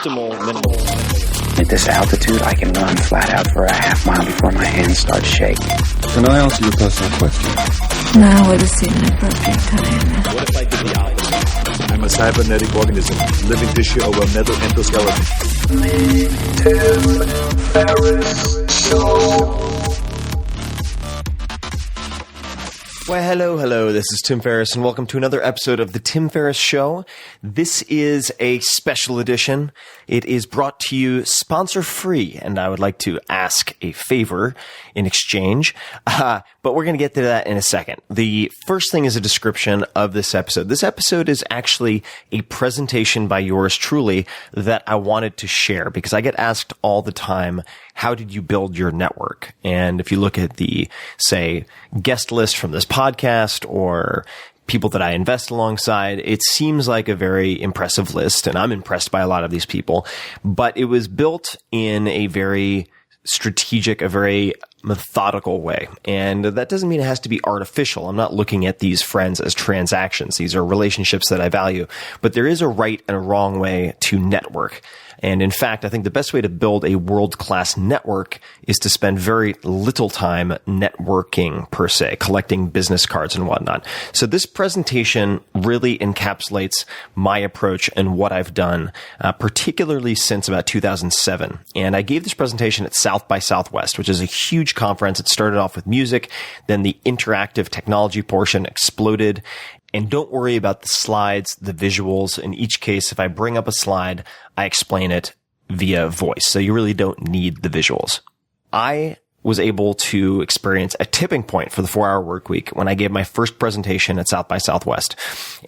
optimal minimal. At this altitude, I can run flat out for a half mile before my hands start shaking. Can I answer your personal question? Now would seem an appropriate time. What if I did the opposite? I'm a cybernetic organism, living tissue over metal endoskeleton. Tim Ferriss Show. Well, hello, this is Tim Ferriss, and welcome to another episode of The Tim Ferriss Show. This is a special edition. It is brought to you sponsor-free, and I would like to ask a favor in exchange, but we're going to get to that in a second. The first thing is a description of this episode. This episode is actually a presentation by yours truly that I wanted to share, because I get asked all the time, how did you build your network? And if you look at the, say, guest list from this podcast or people that I invest alongside, it seems like a very impressive list, and I'm impressed by a lot of these people, but it was built in a very strategic, a very methodical way. And that doesn't mean it has to be artificial. I'm not looking at these friends as transactions. These are relationships that I value, but there is a right and a wrong way to network. And in fact, I think the best way to build a world-class network is to spend very little time networking per se, collecting business cards and whatnot. So this presentation really encapsulates my approach and what I've done, particularly since about 2007. And I gave this presentation at South by Southwest, which is a huge conference. It started off with music, then the interactive technology portion exploded. And don't worry about the slides, the visuals. In each case, if I bring up a slide, I explain it via voice. So you really don't need the visuals. I was able to experience a tipping point for the 4-hour work week when I gave my first presentation at South by Southwest.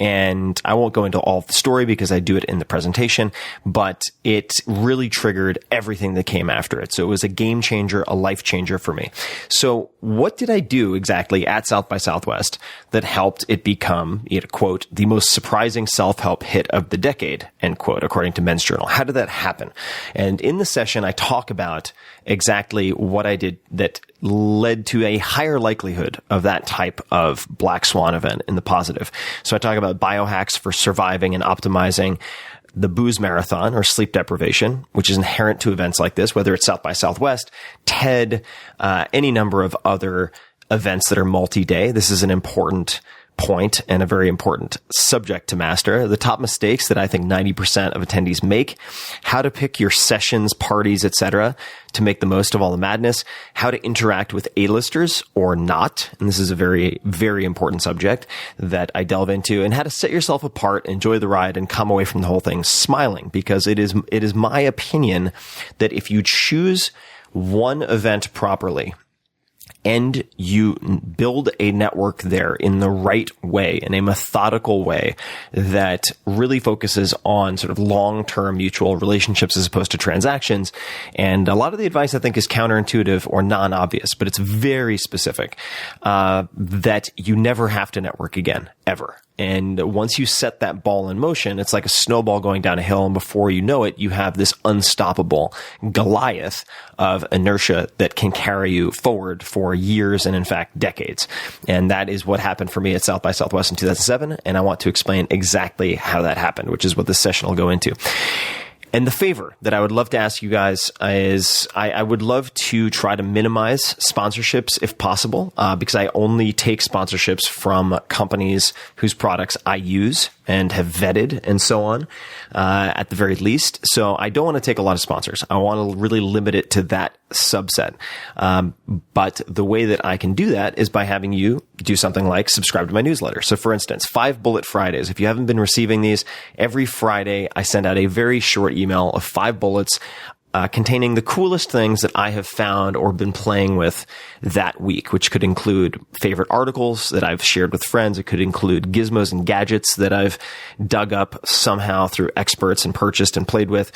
And I won't go into all of the story because I do it in the presentation, but it really triggered everything that came after it. So it was a game changer, a life changer for me. So what did I do exactly at South by Southwest that helped it become, quote, the most surprising self-help hit of the decade, end quote, according to Men's Journal? How did that happen? And in the session, I talk about exactly what I did that led to a higher likelihood of that type of black swan event in the positive. So I talk about biohacks for surviving and optimizing the booze marathon or sleep deprivation, which is inherent to events like this, whether it's South by Southwest, TED, any number of other events that are multi-day. This is an important point and a very important subject to master. The top mistakes that I think 90% of attendees make, how to pick your sessions, parties, etc., to make the most of all the madness, how to interact with A-listers or not. And this is a very, very important subject that I delve into, and how to set yourself apart, enjoy the ride, and come away from the whole thing smiling, because it is my opinion that if you choose one event properly, and you build a network there in the right way, in a methodical way that really focuses on sort of long-term mutual relationships as opposed to transactions. And a lot of the advice, I think, is counterintuitive or non-obvious, but it's very specific, that you never have to network again, ever. And once you set that ball in motion, it's like a snowball going down a hill, and before you know it, you have this unstoppable Goliath of inertia that can carry you forward for years and, in fact, decades. And that is what happened for me at South by Southwest in 2007, and I want to explain exactly how that happened, which is what this session will go into. And the favor that I would love to ask you guys is I would love to try to minimize sponsorships if possible, because I only take sponsorships from companies whose products I use and have vetted and so on, at the very least. So I don't want to take a lot of sponsors. I want to really limit it to that subset. But the way that I can do that is by having you do something like subscribe to my newsletter. So for instance, 5 Bullet Fridays. If you haven't been receiving these, every Friday I send out a very short email of 5 bullets containing the coolest things that I have found or been playing with that week, which could include favorite articles that I've shared with friends. It could include gizmos and gadgets that I've dug up somehow through experts and purchased and played with.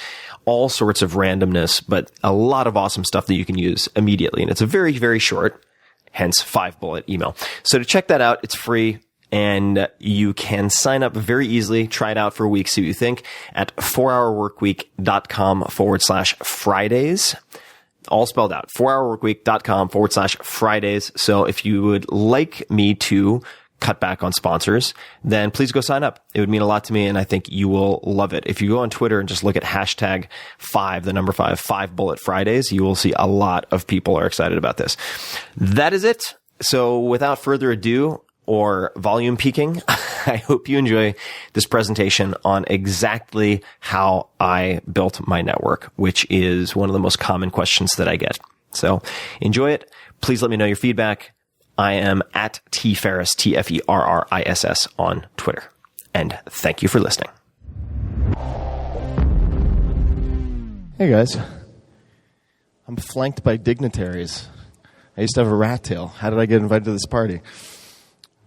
All sorts of randomness, but a lot of awesome stuff that you can use immediately. And it's a very, very short, hence 5-bullet email. So to check that out, it's free. And you can sign up very easily, try it out for a week, see what you think, at 4hourworkweek.com/Fridays. All spelled out, 4hourworkweek.com/Fridays. So if you would like me to cut back on sponsors, then please go sign up. It would mean a lot to me, and I think you will love it. If you go on Twitter and just look at hashtag 5 Bullet Fridays, you will see a lot of people are excited about this. That is it. So without further ado or volume peaking, I hope you enjoy this presentation on exactly how I built my network, which is one of the most common questions that I get. So enjoy it. Please let me know your feedback. I am at tferriss, Tferriss on Twitter. And thank you for listening. Hey guys. I'm flanked by dignitaries. I used to have a rat tail. How did I get invited to this party?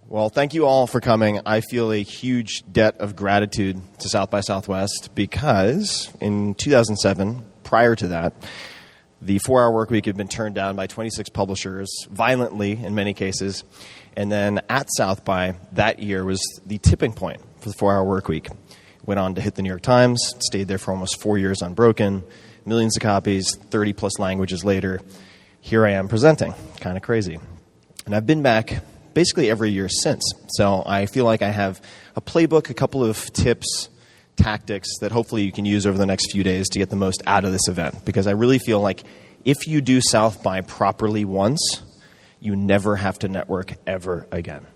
Well, thank you all for coming. I feel a huge debt of gratitude to South by Southwest because in 2007, prior to that, the 4-Hour Workweek had been turned down by 26 publishers, violently in many cases. And then at South by, that year was the tipping point for the 4-Hour Workweek. Went on to hit the New York Times, stayed there for almost 4 years unbroken, millions of copies, 30-plus languages later. Here I am presenting. Kind of crazy. And I've been back basically every year since. So I feel like I have a playbook, a couple of tips, tactics that hopefully you can use over the next few days to get the most out of this event. Because I really feel like if you do South by properly once, you never have to network ever again.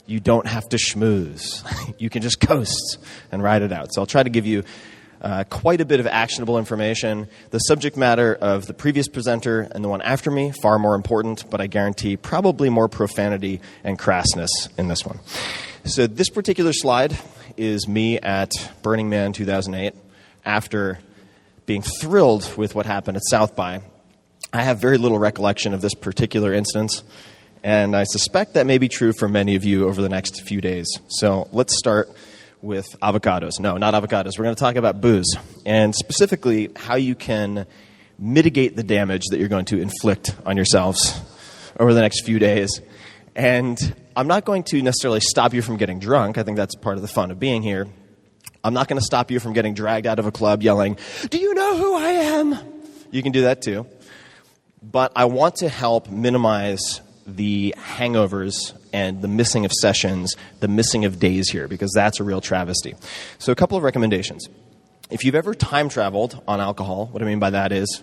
You don't have to schmooze. You can just coast and ride it out. So I'll try to give you quite a bit of actionable information. The subject matter of the previous presenter and the one after me, far more important, but I guarantee probably more profanity and crassness in this one. So this particular slide is me at Burning Man 2008 after being thrilled with what happened at South by. I have very little recollection of this particular instance, and I suspect that may be true for many of you over the next few days. So let's start with avocados. No, not avocados. We're going to talk about booze, and specifically how you can mitigate the damage that you're going to inflict on yourselves over the next few days. And I'm not going to necessarily stop you from getting drunk. I think that's part of the fun of being here. I'm not going to stop you from getting dragged out of a club yelling, "Do you know who I am?" You can do that too. But I want to help minimize the hangovers and the missing of sessions, the missing of days here, because that's a real travesty. So a couple of recommendations. If you've ever time traveled on alcohol, what I mean by that is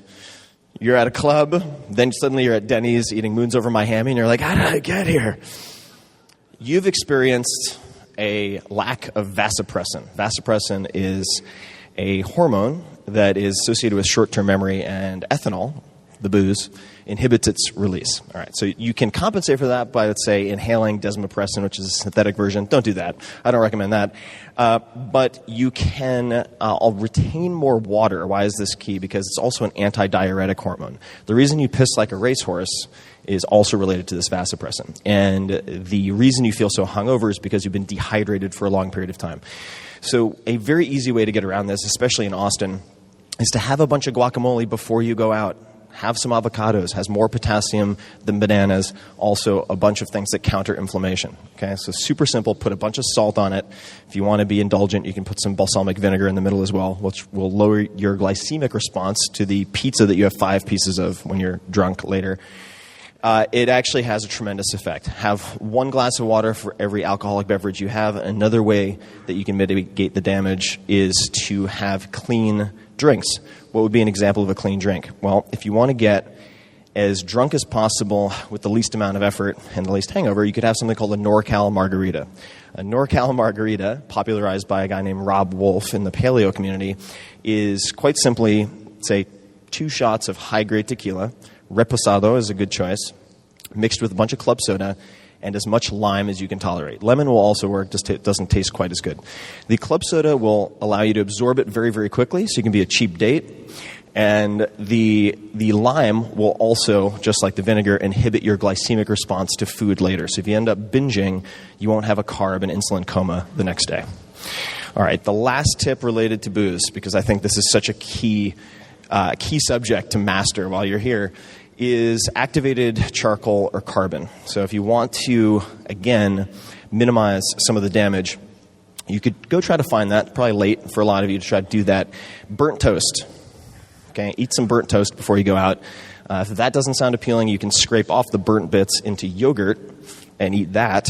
you're at a club, then suddenly you're at Denny's eating Moons Over My Hammy, and you're like, how did I get here? You've experienced a lack of vasopressin. Vasopressin is a hormone that is associated with short-term memory, and ethanol, the booze, inhibits its release. All right, so you can compensate for that by, let's say, inhaling desmopressin, which is a synthetic version. Don't do that. I don't recommend that. But you can retain more water. Why is this key? Because it's also an antidiuretic hormone. The reason you piss like a racehorse is also related to this vasopressin. And the reason you feel so hungover is because you've been dehydrated for a long period of time. So a very easy way to get around this, especially in Austin, is to have a bunch of guacamole before you go out. Have some avocados, has more potassium than bananas, also a bunch of things that counter inflammation. Okay, so super simple, put a bunch of salt on it. If you want to be indulgent, you can put some balsamic vinegar in the middle as well, which will lower your glycemic response to the pizza that you have 5 pieces of when you're drunk later. It actually has a tremendous effect. Have 1 glass of water for every alcoholic beverage you have. Another way that you can mitigate the damage is to have clean drinks. What would be an example of a clean drink? Well, if you want to get as drunk as possible with the least amount of effort and the least hangover, you could have something called a NorCal margarita. A NorCal margarita, popularized by a guy named Rob Wolf in the paleo community, is quite simply, say, 2 shots of high-grade tequila. Reposado is a good choice, mixed with a bunch of club soda and as much lime as you can tolerate. Lemon will also work, just it doesn't taste quite as good. The club soda will allow you to absorb it very, very quickly, so you can be a cheap date. And the lime will also, just like the vinegar, inhibit your glycemic response to food later. So if you end up binging, you won't have a carb and insulin coma the next day. All right, the last tip related to booze, because I think this is such a key subject to master while you're here, is activated charcoal or carbon. So if you want to, again, minimize some of the damage, you could go try to find that. Probably late for a lot of you to try to do that. Burnt toast. Okay, eat some burnt toast before you go out. If that doesn't sound appealing, you can scrape off the burnt bits into yogurt and eat that,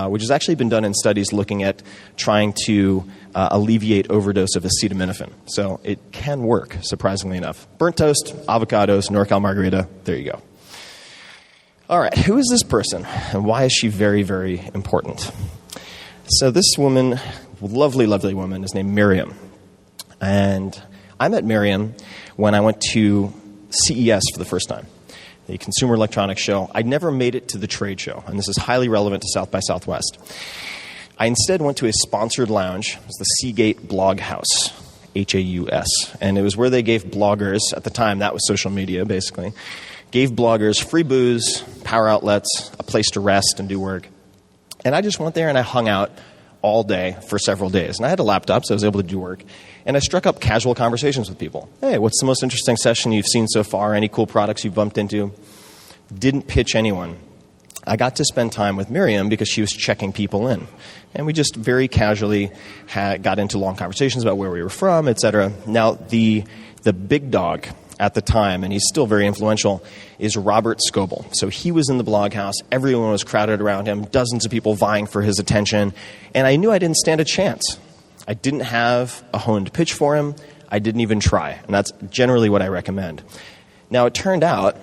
which has actually been done in studies looking at trying to alleviate overdose of acetaminophen. So it can work, surprisingly enough. Burnt toast, avocados, NorCal margarita, there you go. All right, who is this person, and why is she very, very important? So this woman, lovely, lovely woman, is named Miriam. And I met Miriam when I went to CES for the first time, the Consumer Electronics Show. I'd never made it to the trade show, and this is highly relevant to South by Southwest. I instead went to a sponsored lounge. It was the Seagate Blog House, Haus, and it was where they gave bloggers, at the time that was social media basically, gave bloggers free booze, power outlets, a place to rest and do work. And I just went there and I hung out all day for several days. And I had a laptop, so I was able to do work. And I struck up casual conversations with people. Hey, what's the most interesting session you've seen so far? Any cool products you've bumped into? Didn't pitch anyone. I got to spend time with Miriam because she was checking people in. And we just very casually got into long conversations about where we were from, etc. Now, the big dog at the time, and he's still very influential, is Robert Scoble. So he was in the blog house. Everyone was crowded around him, dozens of people vying for his attention. And I knew I didn't stand a chance. I didn't have a honed pitch for him. I didn't even try. And that's generally what I recommend. Now, it turned out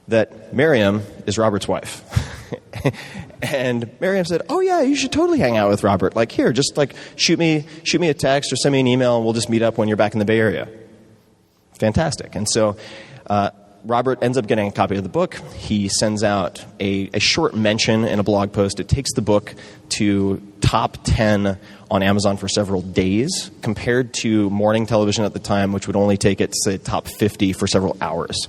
that Miriam is Robert's wife. And Miriam said, oh, yeah, you should totally hang out with Robert. Like, here, just like shoot me a text or send me an email, and we'll just meet up when you're back in the Bay Area. Fantastic. And so Robert ends up getting a copy of the book. He sends out a short mention in a blog post. It takes the book to top 10 on Amazon for several days, compared to morning television at the time, which would only take it to, say, top 50 for several hours.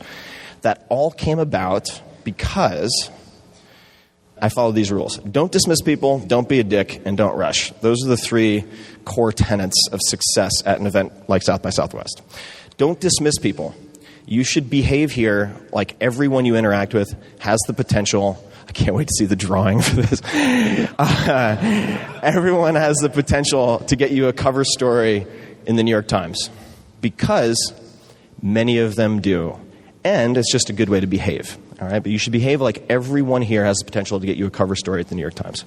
That all came about because I followed these rules. Don't dismiss people, don't be a dick, and don't rush. Those are the 3 core tenets of success at an event like South by Southwest. Don't dismiss people. You should behave here like everyone you interact with has the potential. I can't wait to see the drawing for this. Everyone has the potential to get you a cover story in the New York Times, because many of them do. And it's just a good way to behave. All right? But you should behave like everyone here has the potential to get you a cover story at the New York Times.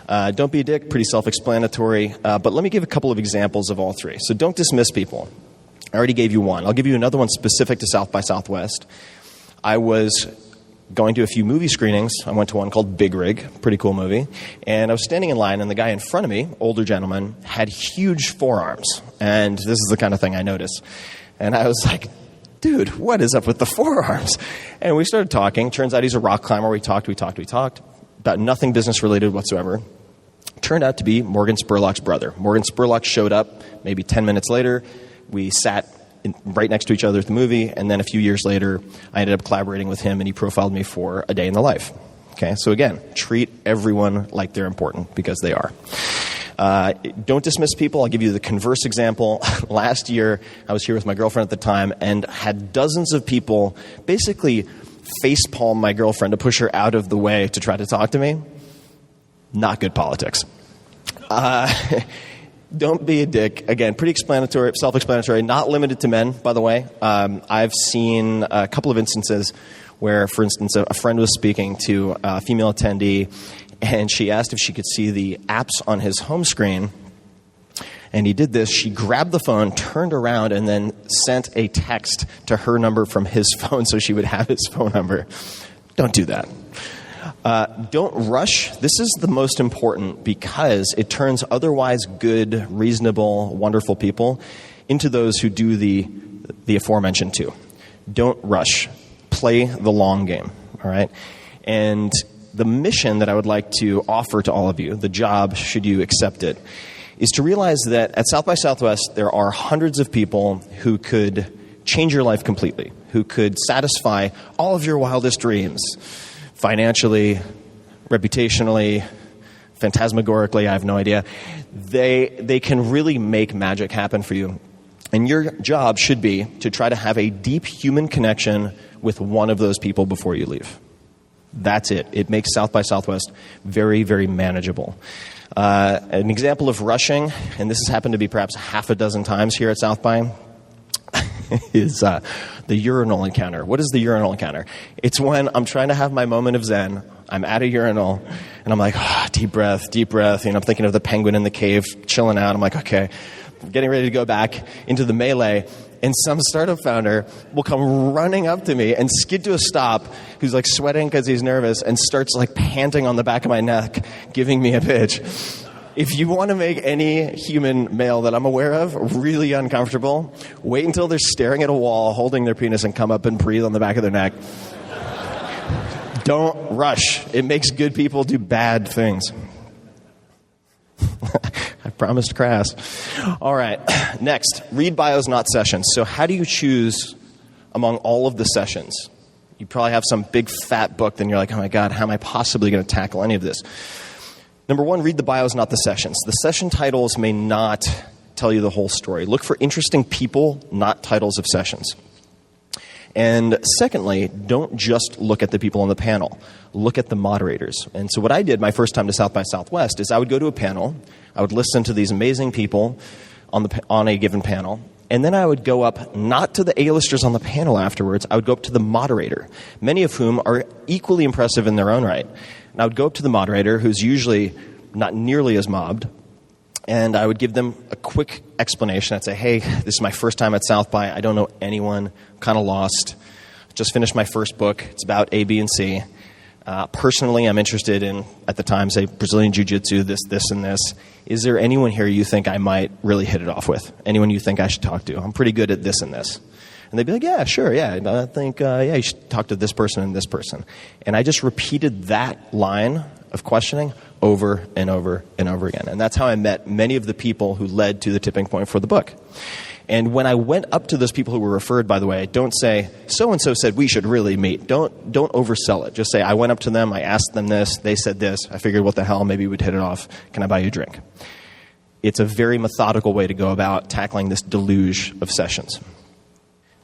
Don't be a dick, pretty self-explanatory. But let me give a couple of examples of all 3. So don't dismiss people. I already gave you one. I'll give you another one specific to South by Southwest. I was going to a few movie screenings. I went to one called Big Rig, pretty cool movie. And I was standing in line, and the guy in front of me, older gentleman, had huge forearms. And this is the kind of thing I notice. And I was like, dude, what is up with the forearms? And we started talking. Turns out he's a rock climber. We talked about nothing business related whatsoever. Turned out to be Morgan Spurlock's brother. Morgan Spurlock showed up maybe 10 minutes later. We sat right next to each other at the movie, and then a few years later, I ended up collaborating with him, and he profiled me for A Day in the Life. Okay, so again, treat everyone like they're important, because they are. Don't dismiss people. I'll give you the converse example. Last year, I was here with my girlfriend at the time and had dozens of people basically facepalm my girlfriend to push her out of the way to try to talk to me. Not good politics. Don't be a dick. Again, pretty explanatory, self-explanatory, not limited to men, by the way. I've seen a couple of instances where, for instance, a friend was speaking to a female attendee, and she asked if she could see the apps on his home screen. And he did this. She grabbed the phone, turned around, and then sent a text to her number from his phone so she would have his phone number. Don't do that. Don't rush. This is the most important, because it turns otherwise good, reasonable, wonderful people into those who do the aforementioned too. Don't rush. Play the long game. All right? And the mission that I would like to offer to all of you, the job, should you accept it, is to realize that at South by Southwest there are hundreds of people who could change your life completely, who could satisfy all of your wildest dreams, financially, reputationally, phantasmagorically, I have no idea. They can really make magic happen for you. And your job should be to try to have a deep human connection with one of those people before you leave. That's it. It makes South by Southwest very, very manageable. An example of rushing, and this has happened to be perhaps half a dozen times here at South by, is the urinal encounter. What is the urinal encounter? It's when I'm trying to have my moment of zen. I'm at a urinal, and I'm like, deep breath. I'm thinking of the penguin in the cave, chilling out. I'm like, okay, I'm getting ready to go back into the melee, and some startup founder will come running up to me and skid to a stop, who's like sweating because he's nervous, and starts like panting on the back of my neck, giving me a pitch. If you want to make any human male that I'm aware of really uncomfortable, wait until they're staring at a wall, holding their penis, and come up and breathe on the back of their neck. Don't rush. It makes good people do bad things. I promised crass. All right. Next, read bios, not sessions. So how do you choose among all of the sessions? You probably have some big fat book, then you're like, oh my God, how am I possibly going to tackle any of this? Number one, read the bios, not the sessions. The session titles may not tell you the whole story. Look for interesting people, not titles of sessions. And secondly, don't just look at the people on the panel. Look at the moderators. And so what I did my first time to South by Southwest is I would go to a panel, I would listen to these amazing people on a given panel, and then I would go up not to the A-listers on the panel afterwards, I would go up to the moderator, many of whom are equally impressive in their own right. And I would go up to the moderator, who's usually not nearly as mobbed, and I would give them a quick explanation. I'd say, hey, this is my first time at South by. I don't know anyone. I'm kind of lost. Just finished my first book. It's about A, B, and C. Personally, I'm interested in, at the time, say, Brazilian Jiu-Jitsu, this, and this. Is there anyone here you think I might really hit it off with? Anyone you think I should talk to? I'm pretty good at this and this. And they'd be like, yeah, sure, yeah. I think, you should talk to this person and this person. And I just repeated that line of questioning over and over and over again. And that's how I met many of the people who led to the tipping point for the book. And when I went up to those people who were referred, by the way, don't say, so-and-so said we should really meet. Don't oversell it. Just say, I went up to them, I asked them this, they said this, I figured what the hell, maybe we'd hit it off. Can I buy you a drink? It's a very methodical way to go about tackling this deluge of sessions.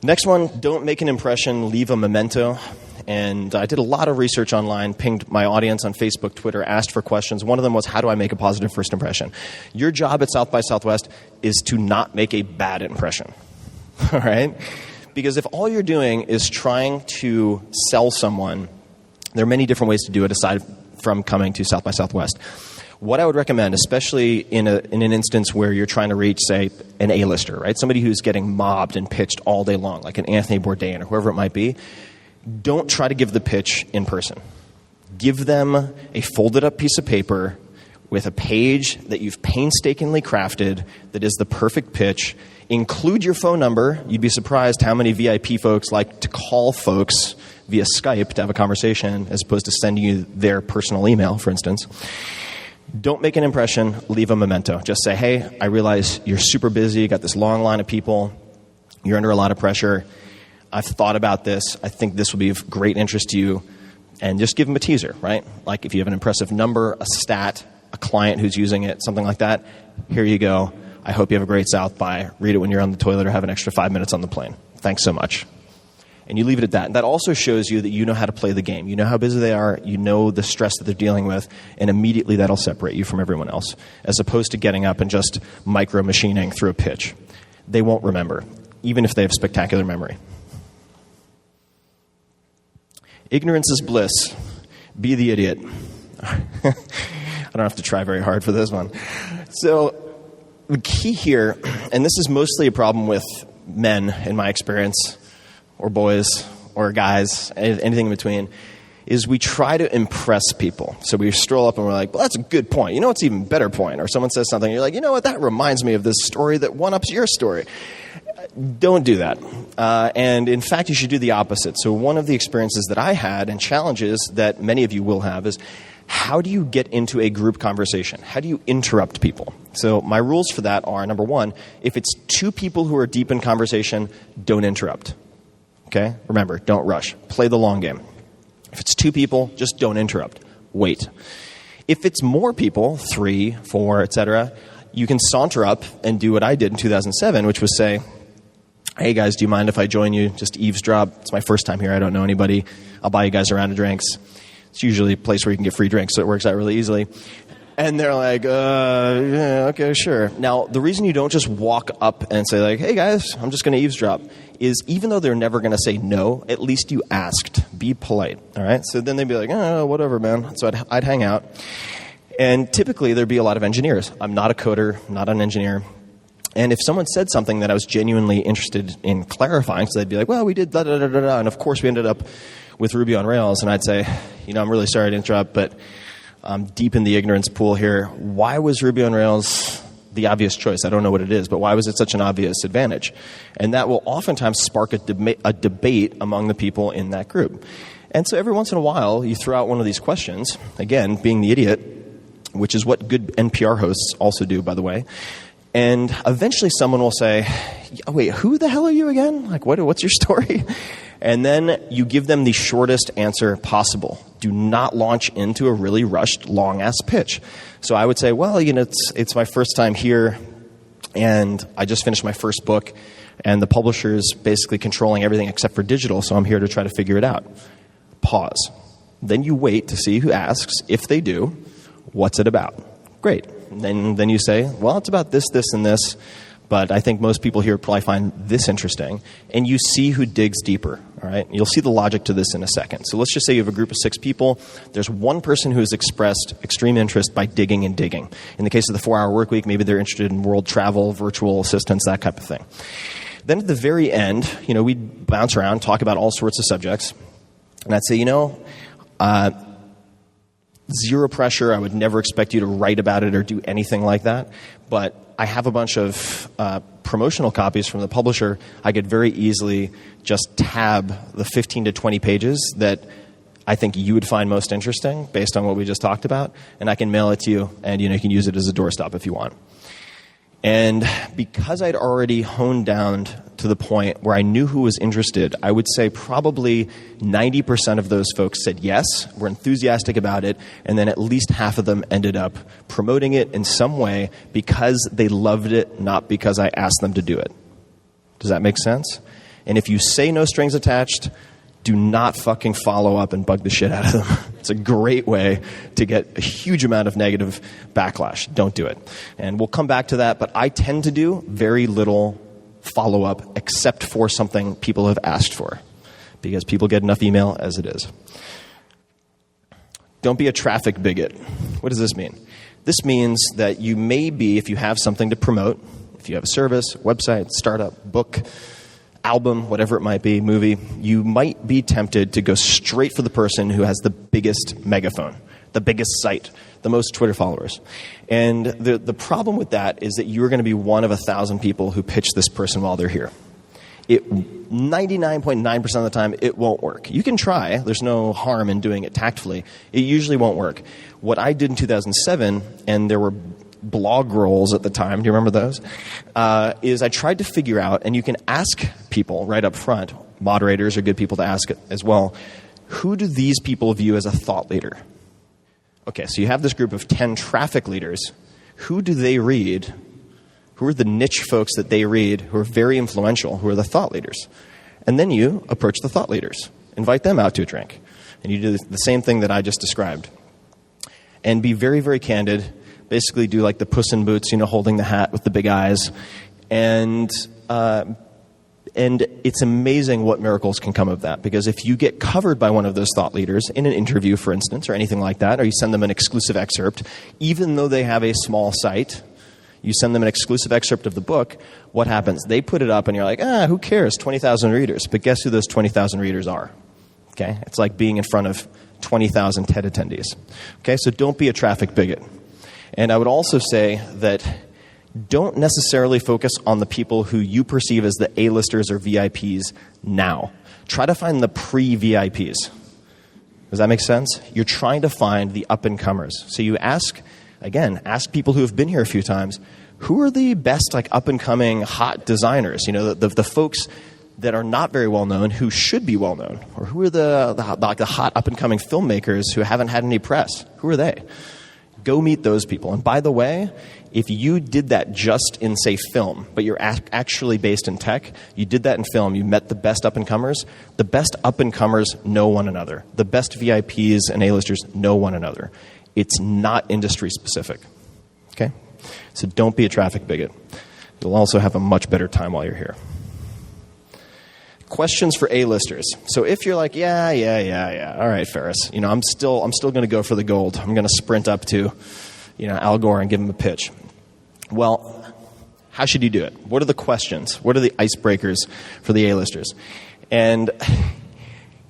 Next one, don't make an impression, leave a memento. And I did a lot of research online, pinged my audience on Facebook, Twitter, asked for questions. One of them was, how do I make a positive first impression? Your job at South by Southwest is to not make a bad impression, all right? Because if all you're doing is trying to sell someone, there are many different ways to do it aside from coming to South by Southwest. What I would recommend, especially in an instance where you're trying to reach, say, an A-lister, right? Somebody who's getting mobbed and pitched all day long, like an Anthony Bourdain or whoever it might be, don't try to give the pitch in person. Give them a folded up piece of paper with a page that you've painstakingly crafted that is the perfect pitch. Include your phone number. You'd be surprised how many VIP folks like to call folks via Skype to have a conversation as opposed to sending you their personal email, for instance. Don't make an impression, leave a memento. Just say, hey, I realize you're super busy, you got this long line of people, you're under a lot of pressure. I've thought about this. I think this will be of great interest to you. And just give them a teaser, right? Like if you have an impressive number, a stat, a client who's using it, something like that, here you go. I hope you have a great South by. Read it when you're on the toilet or have an extra 5 minutes on the plane. Thanks so much. And you leave it at that. And that also shows you that you know how to play the game. You know how busy they are. You know the stress that they're dealing with. And immediately that'll separate you from everyone else, as opposed to getting up and just micro-machining through a pitch. They won't remember, even if they have spectacular memory. Ignorance is bliss. Be the idiot. I don't have to try very hard for this one. So the key here, and this is mostly a problem with men in my experience, or boys, or guys, anything in between, is we try to impress people. So we stroll up and we're like, well, that's a good point. You know what's an even better point? Or someone says something, and you're like, you know what, that reminds me of this story that one-ups your story. Don't do that. And in fact, you should do the opposite. So one of the experiences that I had and challenges that many of you will have is, how do you get into a group conversation? How do you interrupt people? So my rules for that are, number one, if it's two people who are deep in conversation, don't interrupt. Okay? Remember, don't rush. Play the long game. If it's two people, just don't interrupt. Wait. If it's more people, 3, 4, etc., you can saunter up and do what I did in 2007, which was say, hey guys, do you mind if I join you? Just eavesdrop. It's my first time here. I don't know anybody. I'll buy you guys a round of drinks. It's usually a place where you can get free drinks, so it works out really easily. And they're like, yeah, okay, sure. Now, the reason you don't just walk up and say, like, hey, guys, I'm just going to eavesdrop, is even though they're never going to say no, at least you asked. Be polite, all right? So then they'd be like, oh, whatever, man. So I'd hang out. And typically, there'd be a lot of engineers. I'm not a coder, not an engineer. And if someone said something that I was genuinely interested in clarifying, so they'd be like, well, we did da-da-da-da-da, and of course we ended up with Ruby on Rails, and I'd say, I'm really sorry to interrupt, but I'm deep in the ignorance pool here. Why was Ruby on Rails the obvious choice? I don't know what it is, but why was it such an obvious advantage? And that will oftentimes spark a debate among the people in that group. And so every once in a while, you throw out one of these questions, again, being the idiot, which is what good NPR hosts also do, by the way. And eventually someone will say, wait, who the hell are you again? Like, what's your story? And then you give them the shortest answer possible. Do not launch into a really rushed, long-ass pitch. So I would say, well, it's my first time here, and I just finished my first book, and the publisher's basically controlling everything except for digital, so I'm here to try to figure it out. Pause. Then you wait to see who asks. If they do, what's it about? Great. And then you say, well, it's about this, this, and this, but I think most people here probably find this interesting. And you see who digs deeper, all right? You'll see the logic to this in a second. So let's just say you have a group of 6 people. There's one person who has expressed extreme interest by digging and digging. In the case of the 4-Hour Workweek, maybe they're interested in world travel, virtual assistants, that type of thing. Then at the very end, we'd bounce around, talk about all sorts of subjects. And I'd say, zero pressure. I would never expect you to write about it or do anything like that. But I have a bunch of promotional copies from the publisher. I could very easily just tab the 15 to 20 pages that I think you would find most interesting based on what we just talked about. And I can mail it to you, and you can use it as a doorstop if you want. And because I'd already honed down to the point where I knew who was interested, I would say probably 90% of those folks said yes, were enthusiastic about it, and then at least half of them ended up promoting it in some way because they loved it, not because I asked them to do it. Does that make sense? And if you say no strings attached, do not fucking follow up and bug the shit out of them. It's a great way to get a huge amount of negative backlash. Don't do it. And we'll come back to that, but I tend to do very little follow-up except for something people have asked for, because people get enough email as it is. Don't be a traffic bigot. What does this mean? This means that you may be, if you have something to promote, if you have a service, website, startup, book, album, whatever it might be, movie, you might be tempted to go straight for the person who has the biggest megaphone, the biggest site, the most Twitter followers. And the problem with that is that you're going to be one of 1,000 people who pitch this person while they're here. 99.9% of the time, it won't work. You can try. There's no harm in doing it tactfully. It usually won't work. What I did in 2007, and there were blog rolls at the time, do you remember those? Is I tried to figure out, and you can ask people right up front, moderators are good people to ask as well, who do these people view as a thought leader? Okay, so you have this group of 10 traffic leaders. Who do they read? Who are the niche folks that they read who are very influential, who are the thought leaders? And then you approach the thought leaders. Invite them out to a drink. And you do the same thing that I just described. And be very, very candid. Basically do like the Puss in Boots, holding the hat with the big eyes. And it's amazing what miracles can come of that. Because if you get covered by one of those thought leaders in an interview, for instance, or anything like that, or you send them an exclusive excerpt, even though they have a small site, you send them an exclusive excerpt of the book, what happens? They put it up and you're like, who cares? 20,000 readers. But guess who those 20,000 readers are? Okay? It's like being in front of 20,000 TED attendees. Okay? So don't be a traffic bigot. And I would also say that don't necessarily focus on the people who you perceive as the A-listers or VIPs now. Try to find the pre-VIPs. Does that make sense? You're trying to find the up-and-comers. So you ask people who have been here a few times, who are the best up-and-coming hot designers? The folks that are not very well-known who should be well-known. Or who are the hot up-and-coming filmmakers who haven't had any press? Who are they? Go meet those people. And by the way, if you did that just in, say, film, but you're actually based in tech, you did that in film, you met the best up-and-comers, the best up-and-comers know one another. The best VIPs and A-listers know one another. It's not industry specific. Okay? So don't be a traffic bigot. You'll also have a much better time while you're here. Questions for A-listers. So if you're like, yeah. All right, Ferriss. I'm still going to go for the gold. I'm going to sprint up to, Al Gore and give him a pitch. Well, how should you do it? What are the questions? What are the icebreakers for the A-listers? And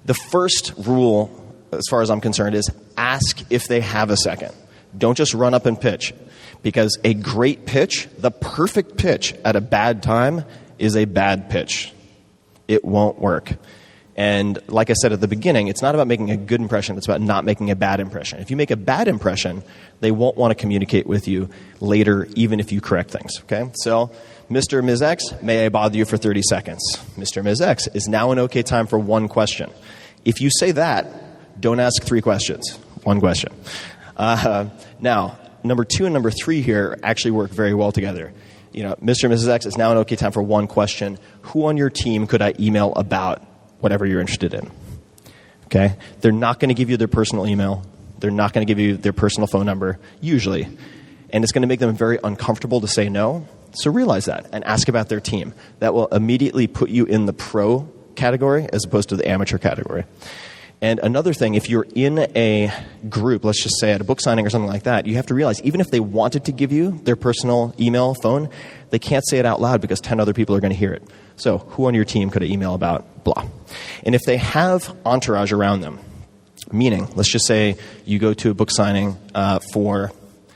the first rule, as far as I'm concerned, is ask if they have a second. Don't just run up and pitch. Because a great pitch, the perfect pitch at a bad time, is a bad pitch. It won't work. And like I said at the beginning, it's not about making a good impression. It's about not making a bad impression. If you make a bad impression, they won't want to communicate with you later, even if you correct things. Okay? So, Mr. or Ms. X, may I bother you for 30 seconds? Mr. or Ms. X, is now an okay time for one question? If you say that, don't ask 3 questions. One question. Now, number 2 and number 3 here actually work very well together. Mr. and Mrs. X, is now an okay time for one question. Who on your team could I email about whatever you're interested in? Okay? They're not going to give you their personal email. They're not going to give you their personal phone number, usually. And it's going to make them very uncomfortable to say no. So realize that and ask about their team. That will immediately put you in the pro category as opposed to the amateur category. And another thing, if you're in a group, let's just say at a book signing or something like that, you have to realize even if they wanted to give you their personal email, phone, they can't say it out loud because 10 other people are going to hear it. So who on your team could I email about blah? And if they have entourage around them, meaning, let's just say you go to a book signing for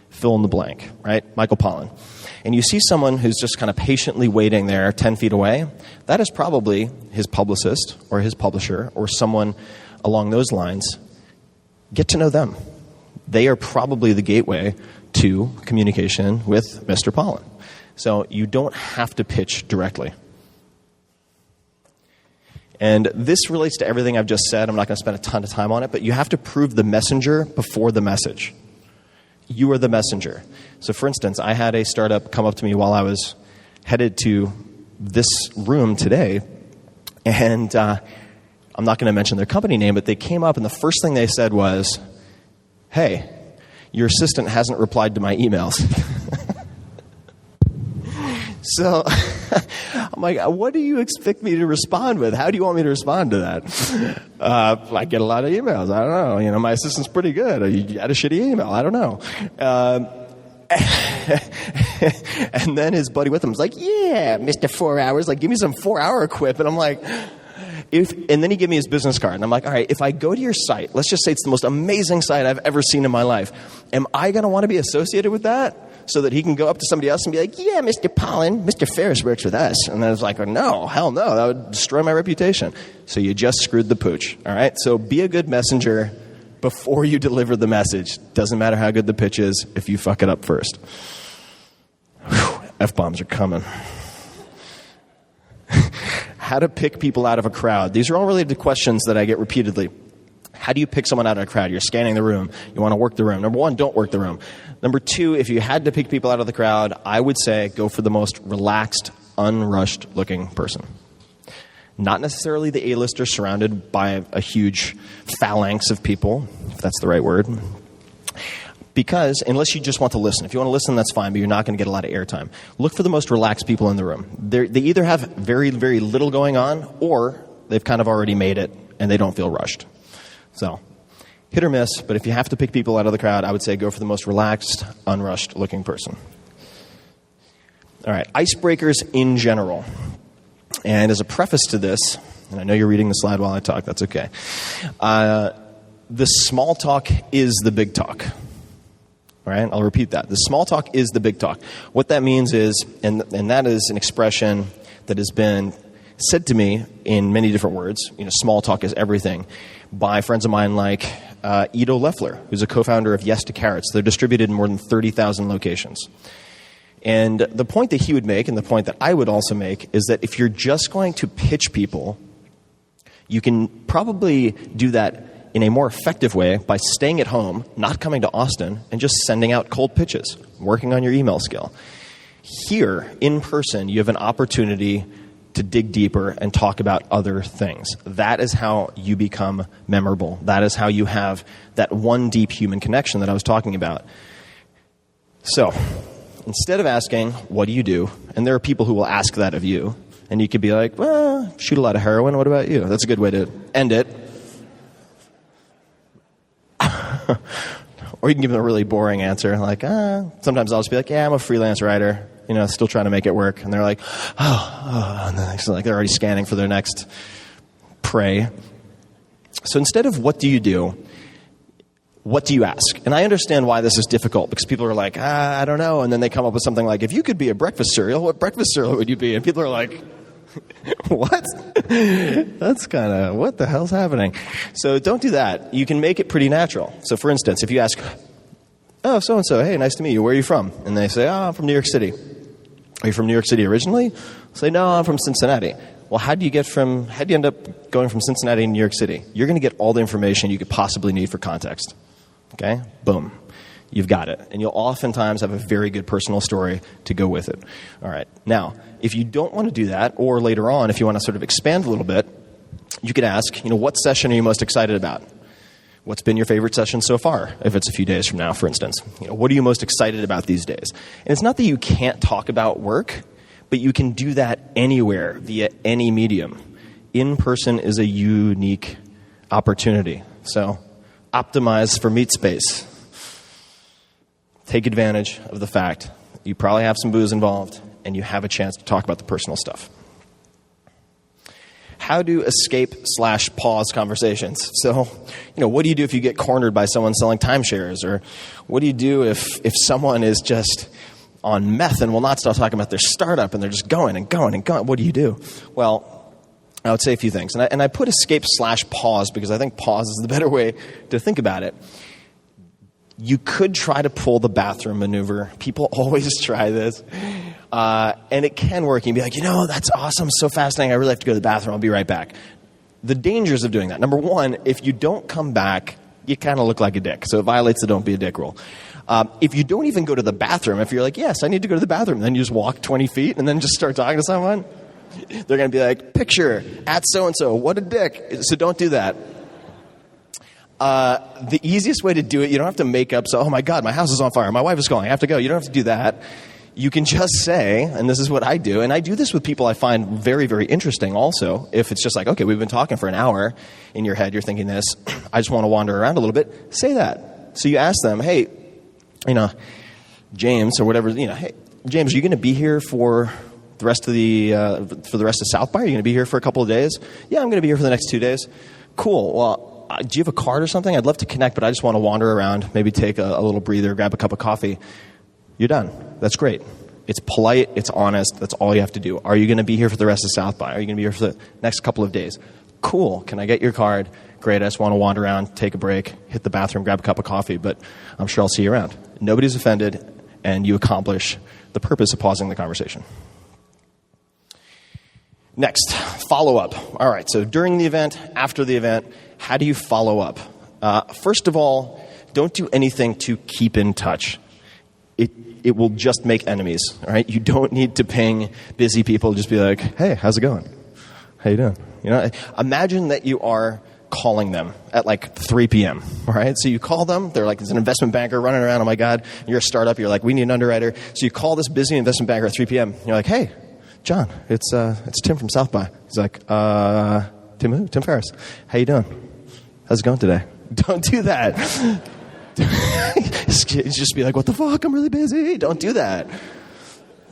fill in the blank, right? Michael Pollan. And you see someone who's just kind of patiently waiting there 10 feet away, that is probably his publicist or his publisher or someone along those lines. Get to know them. They are probably the gateway to communication with Mr. Pollan. So you don't have to pitch directly. And this relates to everything I've just said. I'm not going to spend a ton of time on it, but you have to prove the messenger before the message. You are the messenger. So for instance, I had a startup come up to me while I was headed to this room today, and I'm not going to mention their company name, but they came up and the first thing they said was, "Hey, your assistant hasn't replied to my emails." So I'm like, what do you expect me to respond with? How do you want me to respond to that? I get a lot of emails. I don't know. My assistant's pretty good. You had a shitty email. I don't know. And then his buddy with him was like, "Yeah, Mr. 4 hours. Like, give me some 4-hour quip." And I'm like, and then he gave me his business card. And I'm like, all right, if I go to your site, let's just say it's the most amazing site I've ever seen in my life. Am I going to want to be associated with that? So that he can go up to somebody else and be like, "Yeah, Mr. Pollan, Mr. Ferriss works with us." And then it's like, oh, no, hell no, that would destroy my reputation. So you just screwed the pooch, all right? So be a good messenger before you deliver the message. Doesn't matter how good the pitch is if you fuck it up first. Whew, F-bombs are coming. How to pick people out of a crowd. These are all related to questions that I get repeatedly. How do you pick someone out of a crowd? You're scanning the room. You want to work the room. Number 1, don't work the room. Number 2, if you had to pick people out of the crowd, I would say go for the most relaxed, unrushed looking person. Not necessarily the A-lister surrounded by a huge phalanx of people, if that's the right word. Because unless you just want to listen. If you want to listen, that's fine, but you're not going to get a lot of airtime. Look for the most relaxed people in the room. They either have very, very little going on, or they've kind of already made it, and they don't feel rushed. So, hit or miss, but if you have to pick people out of the crowd, I would say go for the most relaxed, unrushed looking person. All right, icebreakers in general. And as a preface to this, and I know you're reading the slide while I talk, that's okay. The small talk is the big talk. All right, I'll repeat that. The small talk is the big talk. What that means is, and that is an expression that has been said to me in many different words, small talk is everything, by friends of mine like Ido Leffler, who's a co-founder of Yes to Carrots. They're distributed in more than 30,000 locations. And the point that he would make, and the point that I would also make, is that if you're just going to pitch people, you can probably do that in a more effective way by staying at home, not coming to Austin, and just sending out cold pitches, working on your email skill. Here, in person, you have an opportunity to dig deeper and talk about other things. That is how you become memorable. That is how you have that one deep human connection that I was talking about. So, instead of asking, what do you do? And there are people who will ask that of you. And you could be like, well, shoot a lot of heroin. What about you? That's a good way to end it. Or you can give them a really boring answer. Like, sometimes I'll just be like, yeah, I'm a freelance writer. Still trying to make it work. And they're like, and then they're already scanning for their next prey. So instead of what do you do, what do you ask? And I understand why this is difficult, because people are like, I don't know. And then they come up with something like, if you could be a breakfast cereal, what breakfast cereal would you be? And people are like, what? That's kind of, what the hell's happening? So don't do that. You can make it pretty natural. So for instance, if you ask, oh, so-and-so, hey, nice to meet you. Where are you from? And they say, I'm from New York City. Are you from New York City originally? I'll say, no, I'm from Cincinnati. Well, how do you end up going from Cincinnati to New York City? You're going to get all the information you could possibly need for context. Okay? Boom. You've got it. And you'll oftentimes have a very good personal story to go with it. All right. Now, if you don't want to do that, or later on, if you want to sort of expand a little bit, you could ask, what session are you most excited about? What's been your favorite session so far, if it's a few days from now, for instance? What are you most excited about these days? And it's not that you can't talk about work, but you can do that anywhere via any medium. In person is a unique opportunity. So optimize for meet space. Take advantage of the fact you probably have some booze involved and you have a chance to talk about the personal stuff. How to escape/pause conversations. So, what do you do if you get cornered by someone selling timeshares? Or what do you do if someone is just on meth and will not stop talking about their startup and they're just going and going and going? What do you do? Well, I would say a few things. And I put escape/pause because I think pause is the better way to think about it. You could try to pull the bathroom maneuver. People always try this. And it can work. You'd be like, that's awesome, so fascinating. I really have to go to the bathroom. I'll be right back. The dangers of doing that. Number one, if you don't come back, you kind of look like a dick. So it violates the don't be a dick rule. If you don't even go to the bathroom, if you're like, yes, I need to go to the bathroom, then you just walk 20 feet and then just start talking to someone, they're going to be like, picture at so-and-so, what a dick. So don't do that. The easiest way to do it, you don't have to make up, oh my God, my house is on fire, my wife is calling, I have to go. You don't have to do that. You can just say, and this is what I do, and I do this with people I find very, very interesting also. If it's just like, okay, we've been talking for an hour, in your head you're thinking this, I just want to wander around a little bit, say that. So you ask them, hey, James, or whatever, hey, James, are you going to be here for the rest of South by? Are you going to be here for a couple of days? Yeah, I'm going to be here for the next 2 days. Cool. Well, do you have a card or something? I'd love to connect, but I just want to wander around, maybe take a little breather, grab a cup of coffee. You're done. That's great. It's polite. It's honest. That's all you have to do. Are you going to be here for the rest of South by? Are you going to be here for the next couple of days? Cool. Can I get your card? Great. I just want to wander around, take a break, hit the bathroom, grab a cup of coffee, but I'm sure I'll see you around. Nobody's offended, and you accomplish the purpose of pausing the conversation. Next, follow-up. All right, so during the event, after the event, how do you follow up? First of all, don't do anything to keep in touch. It will just make enemies, all right? You don't need to ping busy people. Just be like, hey, how's it going? How you doing? Imagine that you are calling them at like 3 p.m., all right? So you call them. They're like, it's an investment banker running around. Oh, my God. You're a startup. You're like, we need an underwriter. So you call this busy investment banker at 3 p.m. You're like, hey, John, it's Tim from South by. He's like, Tim who? Tim Ferriss. How you doing? How's it going today? Don't do that. Just be like, what the fuck? I'm really busy. Don't do that.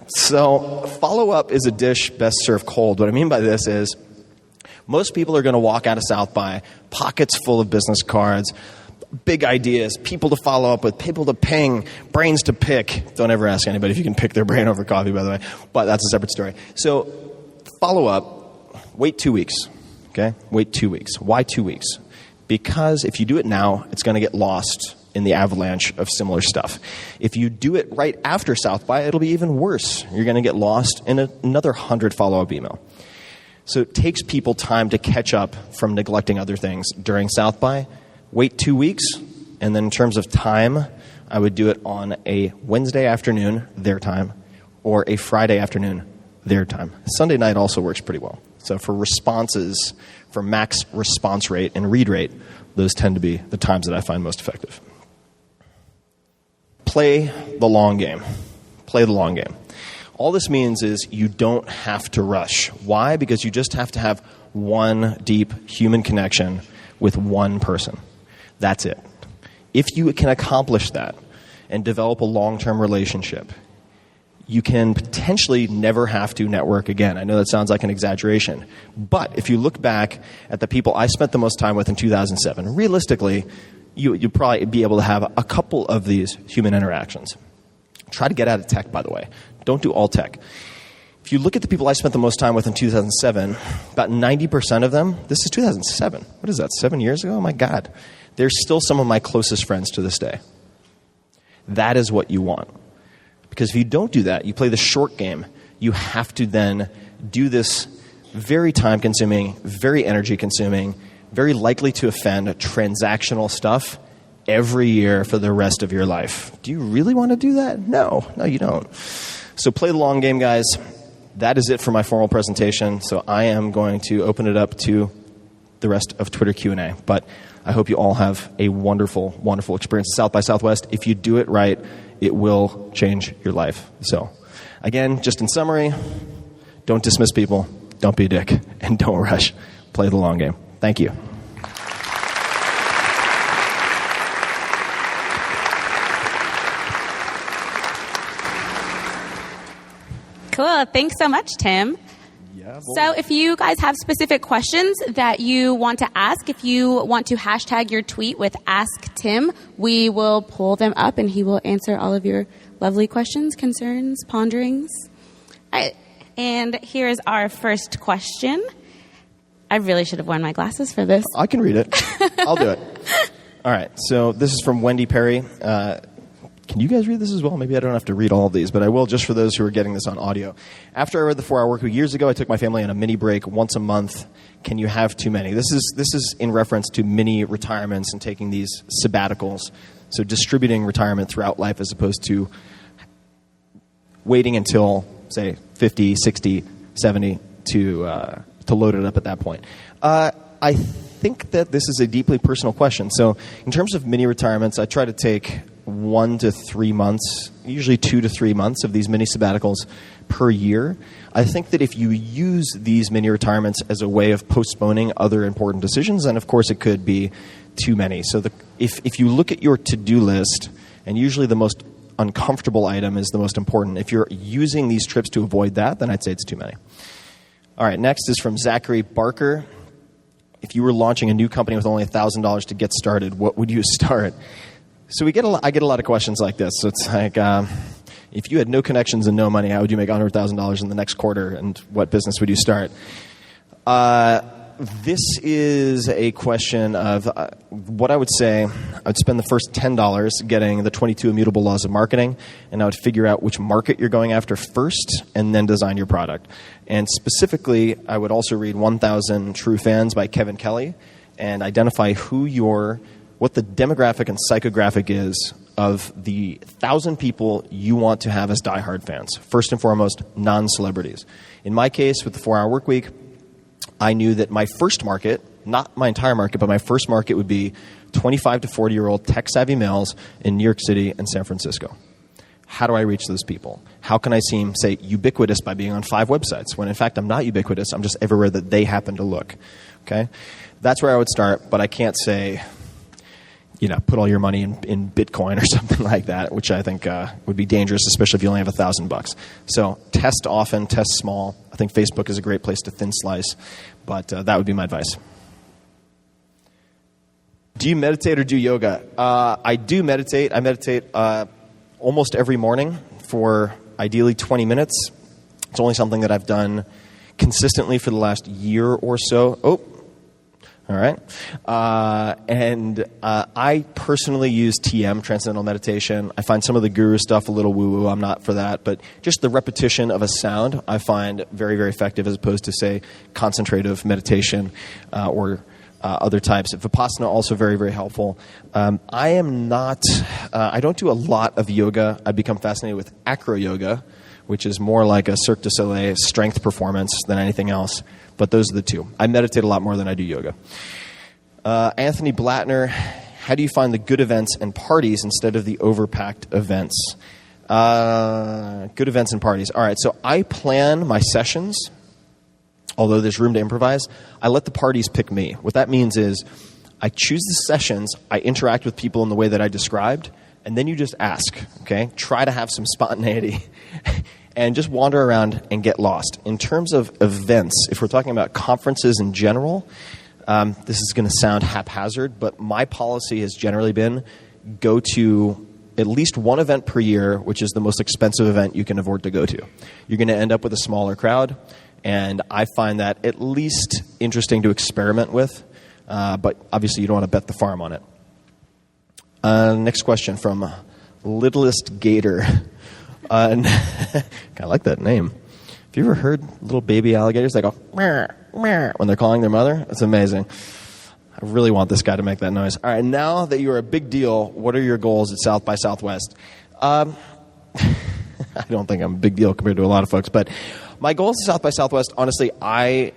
So follow-up is a dish best served cold. What I mean by this is most people are going to walk out of South by, pockets full of business cards, big ideas, people to follow up with, people to ping, brains to pick. Don't ever ask anybody if you can pick their brain over coffee, by the way. But that's a separate story. So follow-up, wait 2 weeks. Okay? Wait 2 weeks. Why 2 weeks? Because if you do it now, it's going to get lost in the avalanche of similar stuff. If you do it right after South by, it'll be even worse. You're going to get lost in another 100 follow-up email. So it takes people time to catch up from neglecting other things during South by. Wait 2 weeks, and then in terms of time, I would do it on a Wednesday afternoon, their time, or a Friday afternoon, their time. Sunday night also works pretty well. So for responses, for max response rate and read rate, those tend to be the times that I find most effective. Play the long game. Play the long game. All this means is you don't have to rush. Why? Because you just have to have one deep human connection with one person. That's it. If you can accomplish that and develop a long-term relationship, you can potentially never have to network again. I know that sounds like an exaggeration. But if you look back at the people I spent the most time with in 2007, realistically, you'd probably be able to have a couple of these human interactions. Try to get out of tech, by the way. Don't do all tech. If you look at the people I spent the most time with in 2007, about 90% of them, this is 2007. What is that, 7 years ago? Oh, my God. They're still some of my closest friends to this day. That is what you want. Because if you don't do that, you play the short game, you have to then do this very time-consuming, very energy-consuming, very likely to offend transactional stuff every year for the rest of your life. Do you really want to do that? No, you don't. So play the long game, guys. That is it for my formal presentation. So I am going to open it up to the rest of Twitter Q&A. But I hope you all have a wonderful, wonderful experience at South by Southwest. If you do it right, it will change your life. So, again, just in summary, don't dismiss people, don't be a dick, and don't rush. Play the long game. Thank you. Cool. Thanks so much, Tim. So if you guys have specific questions that you want to ask, if you want to hashtag your tweet with Ask Tim, we will pull them up and he will answer all of your lovely questions, concerns, ponderings. All right. And here's our first question. I really should have worn my glasses for this. I can read it. I'll do it. All right. So this is from Wendy Perry. Can you guys read this as well? Maybe I don't have to read all of these, but I will just for those who are getting this on audio. After I read The 4-Hour Workweek years ago, I took my family on a mini break once a month. Can you have too many? This is in reference to mini retirements and taking these sabbaticals. So distributing retirement throughout life as opposed to waiting until, say, 50, 60, 70 to load it up at that point. I think that this is a deeply personal question. So in terms of mini retirements, I try to take 1 to 3 months, usually 2 to 3 months of these mini sabbaticals per year. I think that if you use these mini retirements as a way of postponing other important decisions, then of course it could be too many. So if you look at your to-do list, and usually the most uncomfortable item is the most important, if you're using these trips to avoid that, then I'd say it's too many. All right, next is from Zachary Barker. If you were launching a new company with only $1,000 to get started, what would you start? So I get a lot of questions like this. So it's like, if you had no connections and no money, how would you make $100,000 in the next quarter, and what business would you start? This is a question of what I would say. I would spend the first $10 getting the 22 immutable laws of marketing, and I would figure out which market you're going after first, and then design your product. And specifically, I would also read 1,000 True Fans by Kevin Kelly and identify what the demographic and psychographic is of the 1,000 people you want to have as diehard fans. First and foremost, non-celebrities. In my case, with the 4-Hour Workweek, I knew that my first market, not my entire market, but my first market would be 25 to 40-year-old tech-savvy males in New York City and San Francisco. How do I reach those people? How can I seem, say, ubiquitous by being on 5 websites, when in fact I'm not ubiquitous, I'm just everywhere that they happen to look? Okay? That's where I would start, but I can't say, put all your money in Bitcoin or something like that, which I think would be dangerous, especially if you only have $1,000. So test often, test small. I think Facebook is a great place to thin slice, but that would be my advice. Do you meditate or do yoga? I do meditate. I meditate almost every morning for ideally 20 minutes. It's only something that I've done consistently for the last year or so. All right. And I personally use TM, Transcendental Meditation. I find some of the guru stuff a little woo-woo. I'm not for that. But just the repetition of a sound I find very, very effective as opposed to, say, concentrative meditation or other types. Vipassana, also very, very helpful. I don't do a lot of yoga. I've become fascinated with acro yoga, which is more like a Cirque du Soleil strength performance than anything else. But those are the two. I meditate a lot more than I do yoga. Anthony Blattner, how do you find the good events and parties instead of the overpacked events? Good events and parties. All right, so I plan my sessions, although there's room to improvise. I let the parties pick me. What that means is I choose the sessions, I interact with people in the way that I described, and then you just ask, okay? Try to have some spontaneity and just wander around and get lost. In terms of events, if we're talking about conferences in general, this is going to sound haphazard, but my policy has generally been go to at least one event per year, which is the most expensive event you can afford to go to. You're going to end up with a smaller crowd, and I find that at least interesting to experiment with, but obviously you don't want to bet the farm on it. Next question from Littlest Gator. I like that name. Have you ever heard little baby alligators? They go, meow, meow, when they're calling their mother? It's amazing. I really want this guy to make that noise. All right, now that you're a big deal, what are your goals at South by Southwest? I don't think I'm a big deal compared to a lot of folks, but my goals at South by Southwest, honestly, I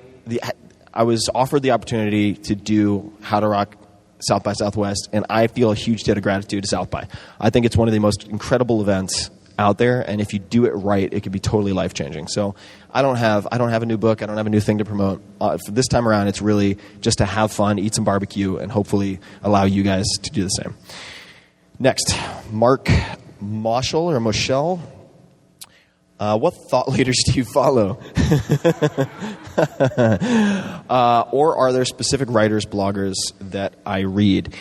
was offered the opportunity to do How to Rock South by Southwest, and I feel a huge debt of gratitude to South by. I think it's one of the most incredible events out there, and if you do it right, it could be totally life-changing. So I don't have a new book. I don't have a new thing to promote. For this time around, it's really just to have fun, eat some barbecue, and hopefully allow you guys to do the same. Next, Mark Moschel or Moschel. What thought leaders do you follow? Or are there specific writers, bloggers that I read?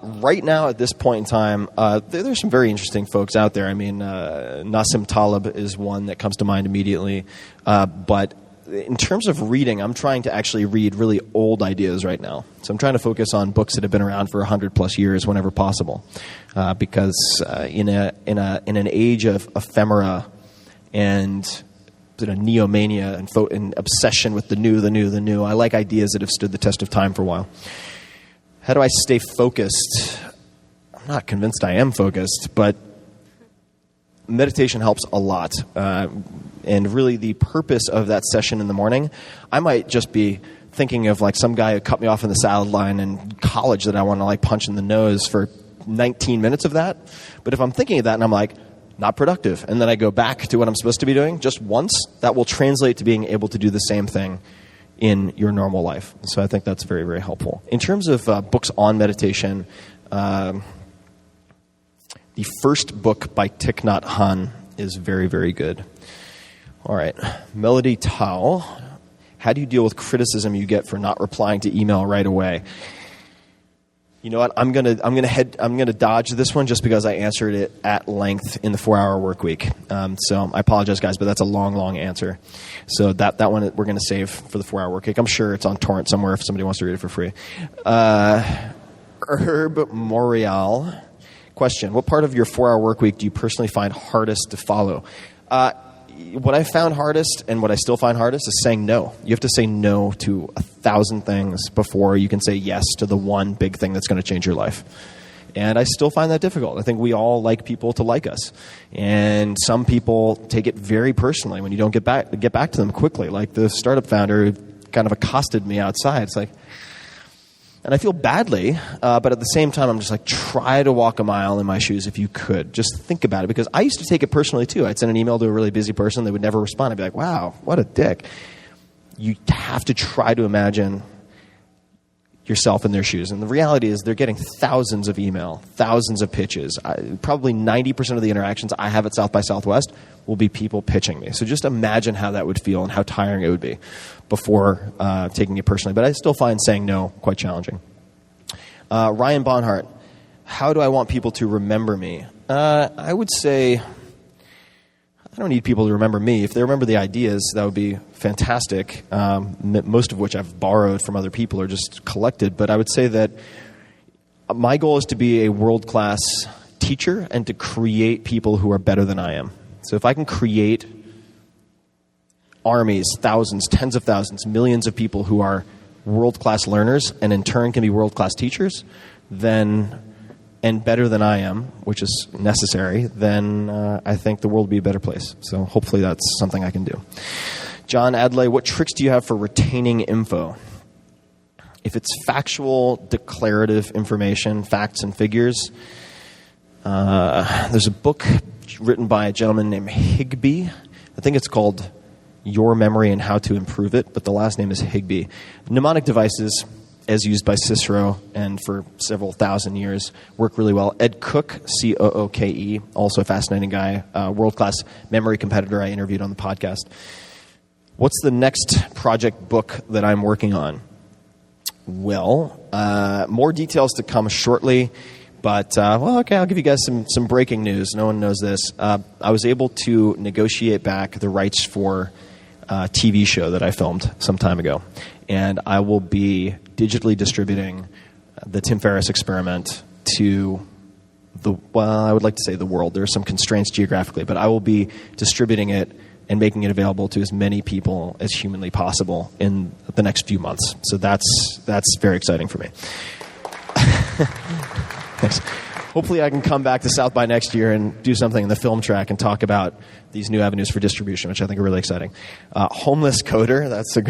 Right now, at this point in time, there's some very interesting folks out there. I mean, Nassim Taleb is one that comes to mind immediately. But in terms of reading, I'm trying to actually read really old ideas right now. So I'm trying to focus on books that have been around for 100+ years whenever possible. Because in an age of ephemera and sort of neomania and obsession with the new, I like ideas that have stood the test of time for a while. How do I stay focused? I'm not convinced I am focused, but meditation helps a lot. And really the purpose of that session in the morning, I might just be thinking of like some guy who cut me off in the salad line in college that I want to like punch in the nose for 19 minutes of that. But if I'm thinking of that and I'm like, not productive, and then I go back to what I'm supposed to be doing just once, that will translate to being able to do the same thing in your normal life. So I think that's very, very helpful. In terms of books on meditation, the first book by Thich Nhat Hanh is very, very good. All right. Melody Tao, how do you deal with criticism you get for not replying to email right away? You know what? I'm gonna dodge this one just because I answered it at length in the 4-Hour Workweek. So I apologize, guys, but that's a long, long answer. So that one we're gonna save for the 4-Hour Workweek. I'm sure it's on torrent somewhere if somebody wants to read it for free. Herb Morial, question: what part of your 4-Hour Workweek do you personally find hardest to follow? What I found hardest and what I still find hardest is saying no. You have to say no to 1,000 things before you can say yes to the one big thing that's going to change your life. And I still find that difficult. I think we all like people to like us. And some people take it very personally when you don't get back to them quickly. Like the startup founder who kind of accosted me outside. It's like, and I feel badly, but at the same time, I'm just like, try to walk a mile in my shoes if you could. Just think about it, because I used to take it personally too. I'd send an email to a really busy person. They would never respond. I'd be like, wow, what a dick. You have to try to imagine yourself in their shoes. And the reality is they're getting thousands of email, thousands of pitches. Probably 90% of the interactions I have at South by Southwest will be people pitching me. So just imagine how that would feel and how tiring it would be before taking it personally. But I still find saying no quite challenging. Ryan Bonhart, how do I want people to remember me? I would say I don't need people to remember me. If they remember the ideas, that would be fantastic, most of which I've borrowed from other people or just collected. But I would say that my goal is to be a world-class teacher and to create people who are better than I am. So if I can create armies, thousands, tens of thousands, millions of people who are world-class learners and in turn can be world-class teachers, then and better than I am, which is necessary, then I think the world will be a better place. So hopefully that's something I can do. John Adley, what tricks do you have for retaining info? If it's factual, declarative information, facts and figures, there's a book written by a gentleman named Higbee. I think it's called Your Memory and How to Improve It, but the last name is Higbee. Mnemonic devices, as used by Cicero and for several thousand years, work really well. Ed Cook, Cooke, also a fascinating guy, world-class memory competitor I interviewed on the podcast. What's the next project book that I'm working on? Well, more details to come shortly, but, okay, I'll give you guys some breaking news. No one knows this. I was able to negotiate back the rights for a TV show that I filmed some time ago, and I will be digitally distributing the Tim Ferriss Experiment to I would like to say the world. There are some constraints geographically, but I will be distributing it and making it available to as many people as humanly possible in the next few months. So that's very exciting for me. Thanks. Hopefully I can come back to South by next year and do something in the film track and talk about these new avenues for distribution, which I think are really exciting. Homeless coder, that's a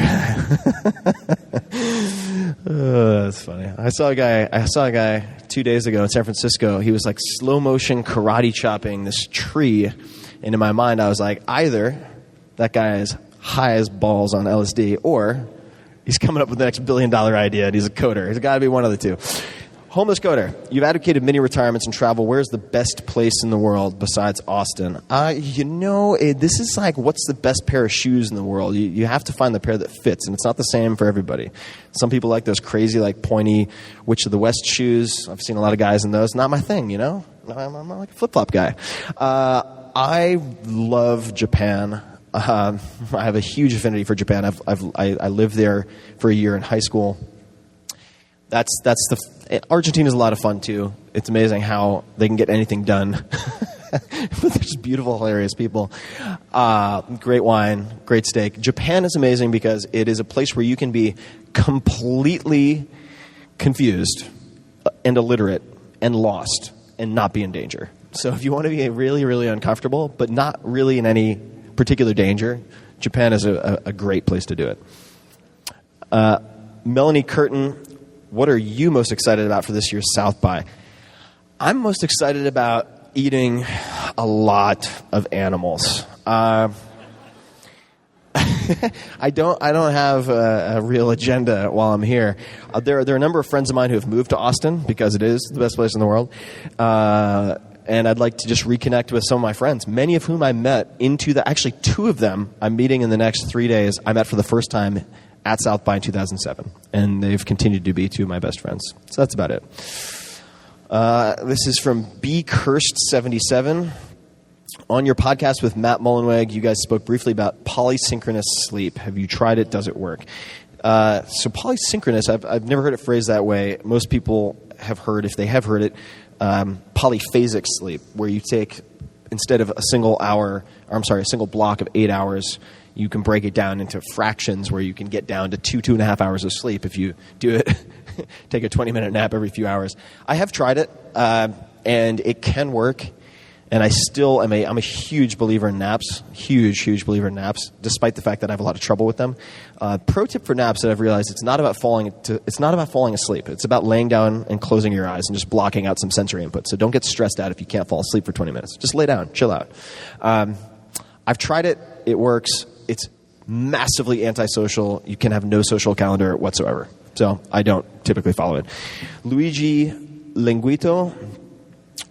that's funny. I saw a guy 2 days ago in San Francisco. He was like slow motion karate chopping this tree. And in my mind, I was like, either that guy is high as balls on LSD, or he's coming up with the next $1 billion idea, and he's a coder. He's got to be one of the two. Homeless coder. You've advocated many retirements and travel. Where's the best place in the world besides Austin? This is like, what's the best pair of shoes in the world? You have to find the pair that fits, and it's not the same for everybody. Some people like those crazy, like pointy Witch of the West shoes. I've seen a lot of guys in those. Not my thing, you know? I'm not like a flip-flop guy. I love Japan. I have a huge affinity for Japan. I lived there for a year in high school. Argentina is a lot of fun too. It's amazing how they can get anything done. But they're just beautiful, hilarious people. Great wine, great steak. Japan is amazing because it is a place where you can be completely confused and illiterate and lost and not be in danger. So if you want to be really, really uncomfortable, but not really in any particular danger, Japan is a great place to do it. Melanie Curtin, what are you most excited about for this year's South by? I'm most excited about eating a lot of animals. I don't have a real agenda while I'm here. There are a number of friends of mine who have moved to Austin because it is the best place in the world. And I'd like to just reconnect with some of my friends, many of whom I met actually two of them I'm meeting in the next 3 days. I met for the first time at South by in 2007, and they've continued to be two of my best friends. So that's about it. This is from bcursed77. On your podcast with Matt Mullenweg, you guys spoke briefly about polysynchronous sleep. Have you tried it? Does it work? So polysynchronous, I've never heard it phrased that way. Most people have heard, if they have heard it, polyphasic sleep, where you take, instead of a single block of 8 hours, you can break it down into fractions where you can get down to 2.5 hours of sleep if you do it. Take a 20-minute nap every few hours. I have tried it, and it can work. And I still am I'm a huge believer in naps, huge believer in naps, despite the fact that I have a lot of trouble with them. Pro tip for naps that I've realized, it's not about falling asleep. It's about laying down and closing your eyes and just blocking out some sensory input. So don't get stressed out if you can't fall asleep for 20 minutes. Just lay down, chill out. I've tried it. It works. It's massively antisocial. You can have no social calendar whatsoever. So I don't typically follow it. Luigi Linguito,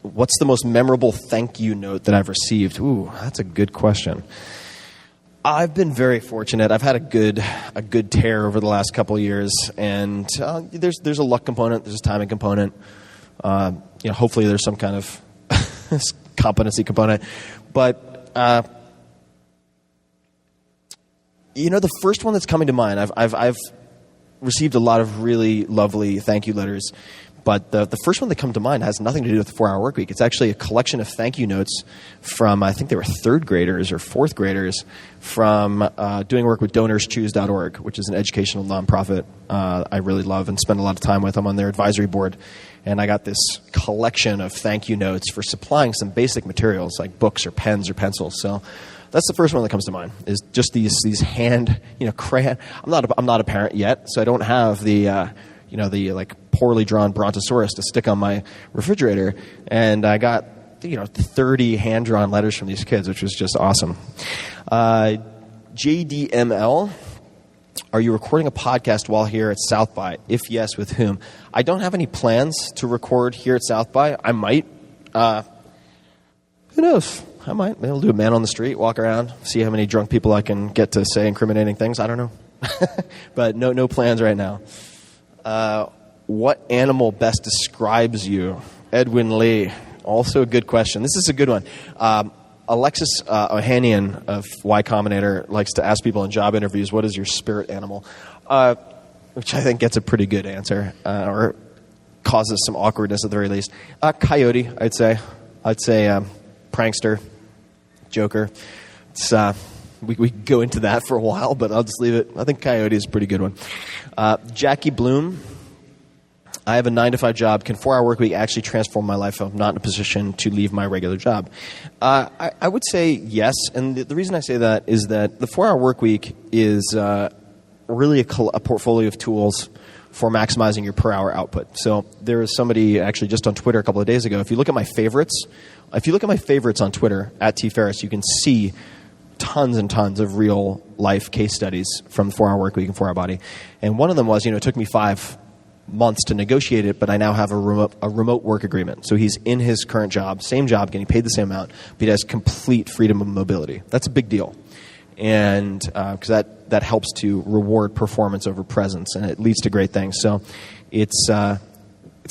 what's the most memorable thank you note that I've received? Ooh, that's a good question. I've been very fortunate. I've had a good tear over the last couple of years, and there's a luck component, there's a timing component. Hopefully there's some kind of competency component. But the first one that's coming to mind, I've received a lot of really lovely thank you letters, But the first one that comes to mind has nothing to do with the 4-Hour Workweek. It's actually a collection of thank you notes from, I think they were 3rd graders or 4th graders from doing work with DonorsChoose.org, which is an educational nonprofit I really love and spend a lot of time with. I'm on their advisory board. And I got this collection of thank you notes for supplying some basic materials like books or pens or pencils. So that's the first one that comes to mind, is just these hand, crayon. I'm not a parent yet, so I don't have the like poorly drawn Brontosaurus to stick on my refrigerator. And I got 30 hand drawn letters from these kids, which was just awesome. JDML. Are you recording a podcast while here at South by? If yes, with whom? I don't have any plans to record here at South by. I might. Who knows? I might. Maybe I'll do a man on the street, walk around, see how many drunk people I can get to say incriminating things. I don't know. But no plans right now. What animal best describes you? Edwin Lee. Also a good question. This is a good one. Alexis Ohanian of Y Combinator likes to ask people in job interviews, what is your spirit animal? Which I think gets a pretty good answer, or causes some awkwardness at the very least. Coyote, I'd say. Prankster, Joker. It's, we go into that for a while, but I'll just leave it. I think Coyote is a pretty good one. Jackie Bloom. I have a 9-to-5 job. Can 4-Hour Workweek actually transform my life if I'm not in a position to leave my regular job? I would say yes, and the reason I say that is that the 4-Hour Workweek is really a portfolio of tools for maximizing your per-hour output. So there was somebody actually just on Twitter a couple of days ago. If you look at my favorites on Twitter, at T Ferriss, you can see tons and tons of real-life case studies from the 4-Hour Workweek and 4-Hour Body. And one of them was, it took me 5 months to negotiate it, but I now have a remote work agreement. So he's in his current job, same job, getting paid the same amount, but he has complete freedom of mobility. That's a big deal. And because that helps to reward performance over presence, and it leads to great things. So it's not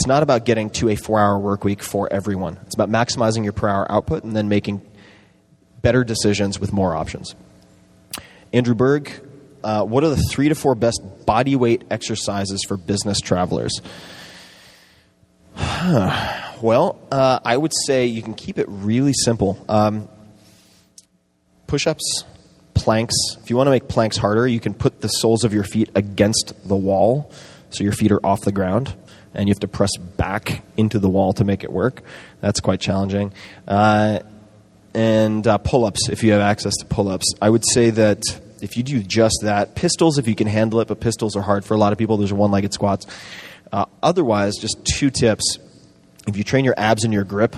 about getting to a 4-hour work week for everyone. It's about maximizing your per hour output and then making better decisions with more options. Andrew Berg, what are the 3 to 4 best body weight exercises for business travelers? Well, I would say you can keep it really simple. Push-ups, planks. If you want to make planks harder, you can put the soles of your feet against the wall so your feet are off the ground, and you have to press back into the wall to make it work. That's quite challenging. And pull-ups, if you have access to pull-ups. I would say that if you do just that, pistols, if you can handle it, but pistols are hard for a lot of people. Those are one-legged squats. Otherwise, just 2 tips. If you train your abs and your grip,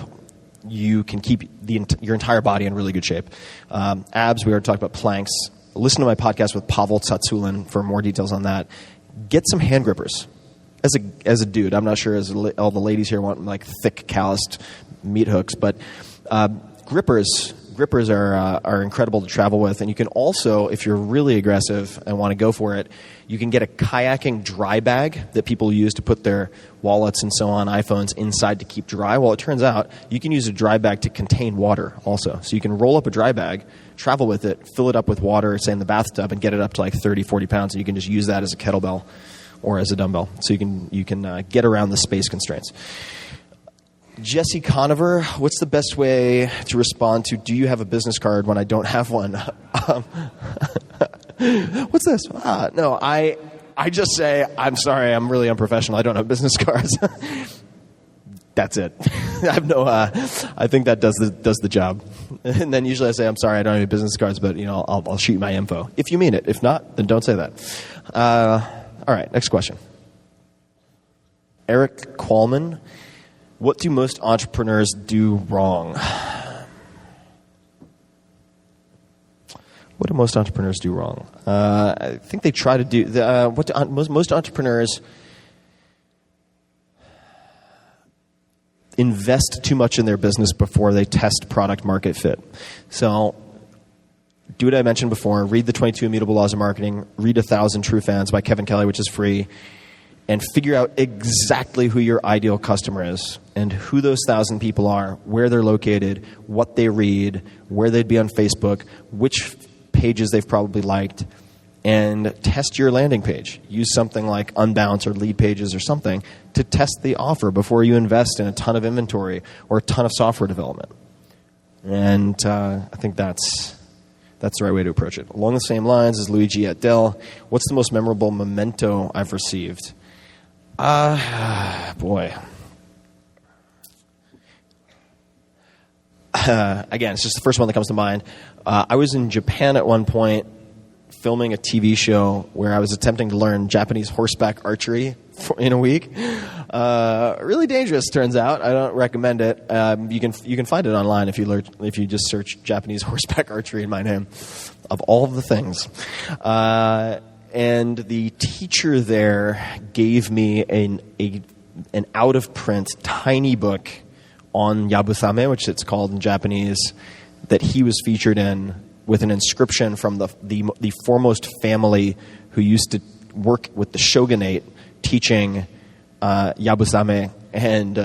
you can keep your entire body in really good shape. Abs, we already talked about planks. Listen to my podcast with Pavel Tsatsulin for more details on that. Get some hand grippers. As a dude, I'm not sure as all the ladies here want like thick, calloused meat hooks, but grippers are incredible to travel with. And you can also, if you're really aggressive and want to go for it, you can get a kayaking dry bag that people use to put their wallets and so on, iPhones, inside to keep dry. Well, it turns out you can use a dry bag to contain water also. So you can roll up a dry bag, travel with it, fill it up with water, say in the bathtub, and get it up to like 30, 40 pounds. And you can just use that as a kettlebell or as a dumbbell. So you can get around the space constraints. Jesse Conover, what's the best way to respond to, do you have a business card when I don't have one? What's this? No, I just say, I'm sorry, I'm really unprofessional. I don't have business cards. That's it. I think that does the job. And then usually I say, I'm sorry, I don't have any business cards, but I'll shoot you my info. If you mean it. If not, then don't say that. All right, next question. Eric Qualman. What do most entrepreneurs do wrong? What do most entrepreneurs do wrong? I think they try to do... most entrepreneurs invest too much in their business before they test product market fit. So do what I mentioned before. Read the 22 Immutable Laws of Marketing. Read 1,000 True Fans by Kevin Kelly, which is free. And figure out exactly who your ideal customer is and who those 1,000 people are, where they're located, what they read, where they'd be on Facebook, which pages they've probably liked, and test your landing page. Use something like Unbounce or Lead Pages or something to test the offer before you invest in a ton of inventory or a ton of software development. And I think that's the right way to approach it. Along the same lines as Luigi at Dell, what's the most memorable memento I've received? Boy. Again, it's just the first one that comes to mind. I was in Japan at one point filming a TV show where I was attempting to learn Japanese horseback archery in a week. Really dangerous, turns out. I don't recommend it. You can find it online if you just search Japanese horseback archery in my name, of all of the things. And the teacher there gave me an out of print tiny book on Yabusame, which it's called in Japanese, that he was featured in, with an inscription from the foremost family who used to work with the shogunate teaching Yabusame, and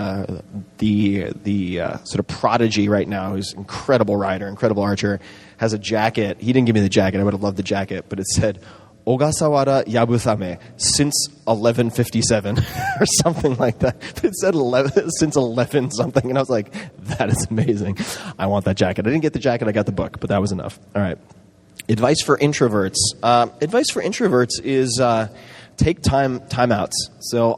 the sort of prodigy right now, who's an incredible rider, incredible archer, has a jacket. He didn't give me the jacket. I would have loved the jacket, but it said, Ogasawara Yabusame, since 1157, or something like that. But it said since 11 something, and I was like, that is amazing. I want that jacket. I didn't get the jacket, I got the book, but that was enough. All right. Advice for introverts. Advice for introverts is take timeouts. So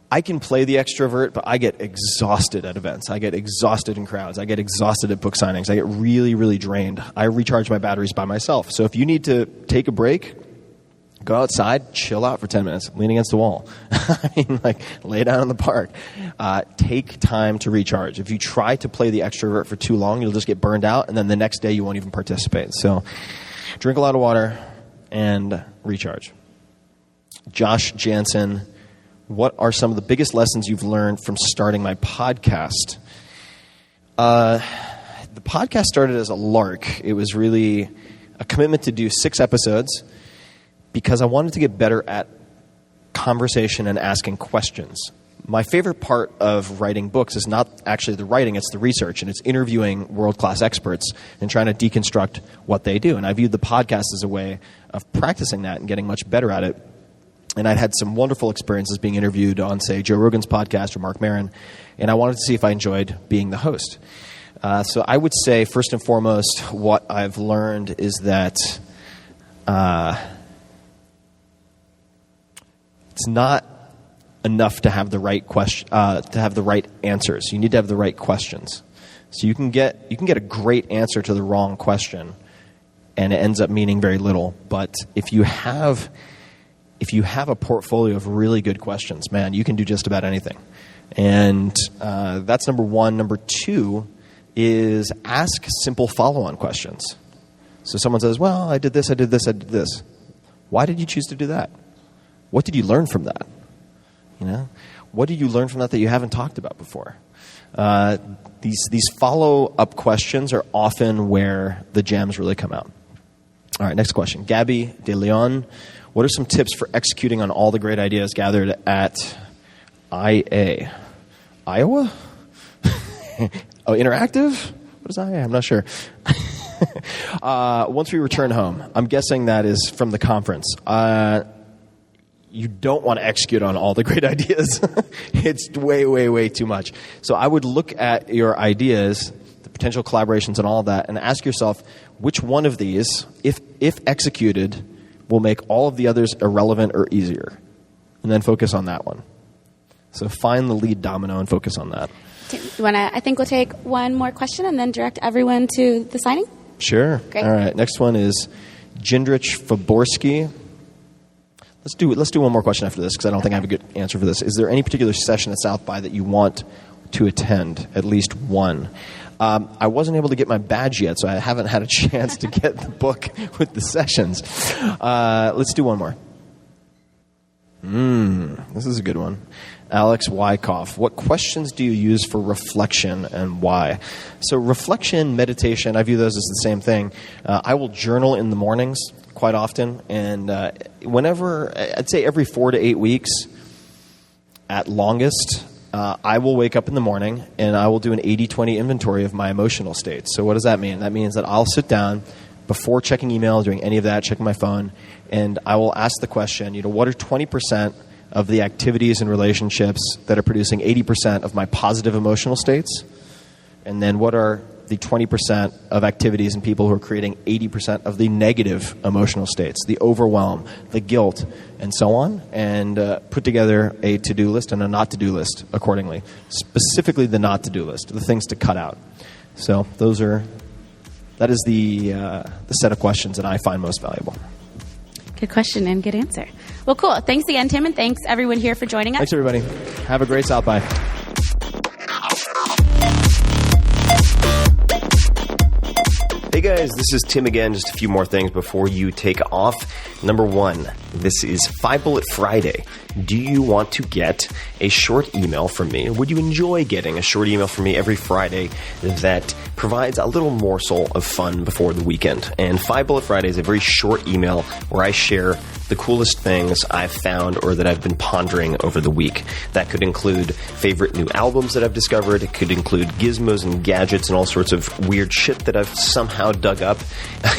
I can play the extrovert, but I get exhausted at events. I get exhausted in crowds. I get exhausted at book signings. I get really, really drained. I recharge my batteries by myself. So if you need to take a break, go outside, chill out for 10 minutes, lean against the wall. I mean, like, lay down in the park. Take time to recharge. If you try to play the extrovert for too long, you'll just get burned out, and then the next day you won't even participate. So drink a lot of water and recharge. Josh Jansen, what are some of the biggest lessons you've learned from starting my podcast? The podcast started as a lark. It was really a commitment to do 6 episodes because I wanted to get better at conversation and asking questions. My favorite part of writing books is not actually the writing, it's the research, and it's interviewing world-class experts and trying to deconstruct what they do. And I viewed the podcast as a way of practicing that and getting much better at it. And I'd had some wonderful experiences being interviewed on, say, Joe Rogan's podcast or Mark Maron, and I wanted to see if I enjoyed being the host. So I would say, first and foremost, what I've learned is that it's not enough to have the right question, to have the right answers. You need to have the right questions. So you can get a great answer to the wrong question, and it ends up meaning very little. But if you have a portfolio of really good questions, man, you can do just about anything. And that's number one. Number two is ask simple follow-on questions. So someone says, well, I did this, I did this, I did this. Why did you choose to do that? What did you learn from that? You know, what did you learn from that you haven't talked about before? These follow-up questions are often where the gems really come out. All right, next question. Gabby De Leon, what are some tips for executing on all the great ideas gathered at IA? Iowa? Oh, Interactive? What is IA? I'm not sure. Once we return home, I'm guessing that is from the conference. You don't want to execute on all the great ideas. It's way, way, way too much. So I would look at your ideas, the potential collaborations and all that, and ask yourself, which one of these, if executed, will make all of the others irrelevant or easier? And then focus on that one. So find the lead domino and focus on that. I think we'll take one more question and then direct everyone to the signing. Sure. Great. All right. Next one is Jindrich Faborsky. Let's do one more question after this because I don't think I have a good answer for this. Is there any particular session at South by that you want to attend? At least one. I wasn't able to get my badge yet, so I haven't had a chance to get the book with the sessions. Let's do one more. This is a good one. Alex Wyckoff. What questions do you use for reflection and why? So reflection, meditation, I view those as the same thing. I will journal in the mornings quite often, and whenever, I'd say every 4 to 8 weeks at longest, I will wake up in the morning and I will do an 80-20 inventory of my emotional states. So what does that mean? That means that I'll sit down, before checking email, doing any of that, checking my phone, and I will ask the question, what are 20% of the activities and relationships that are producing 80% of my positive emotional states? And then what are the 20% of activities and people who are creating 80% of the negative emotional states, the overwhelm, the guilt, and so on, and put together a to-do list and a not-to-do list accordingly, specifically the not-to-do list, the things to cut out. So that is the set of questions that I find most valuable. Good question and good answer. Well, cool. Thanks again, Tim, and thanks everyone here for joining us. Thanks, everybody. Have a great South by. Hey guys, this is Tim again. Just a few more things before you take off. Number one, this is 5 Bullet Friday. Do you want to get a short email from me? Would you enjoy getting a short email from me every Friday that provides a little morsel of fun before the weekend? And 5 Bullet Friday is a very short email where I share the coolest things I've found or that I've been pondering over the week. That could include favorite new albums that I've discovered. It could include gizmos and gadgets and all sorts of weird shit that I've somehow dug up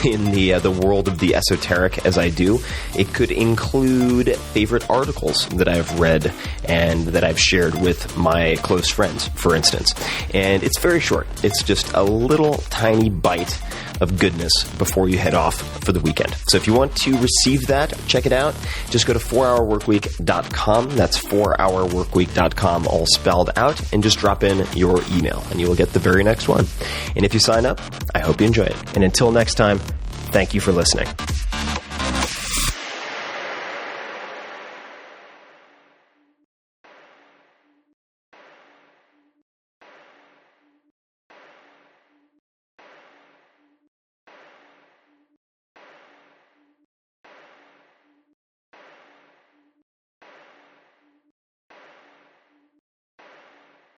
in the world of the esoteric as I do. It could include favorite articles that I've read and that I've shared with my close friends, for instance. And it's very short. It's just a little tiny bite of goodness before you head off for the weekend. So if you want to receive that, check it out. Just go to 4hourworkweek.com. That's 4hourworkweek.com, all spelled out, and just drop in your email, and you will get the very next one. And if you sign up, I hope you enjoy it. And until next time, thank you for listening.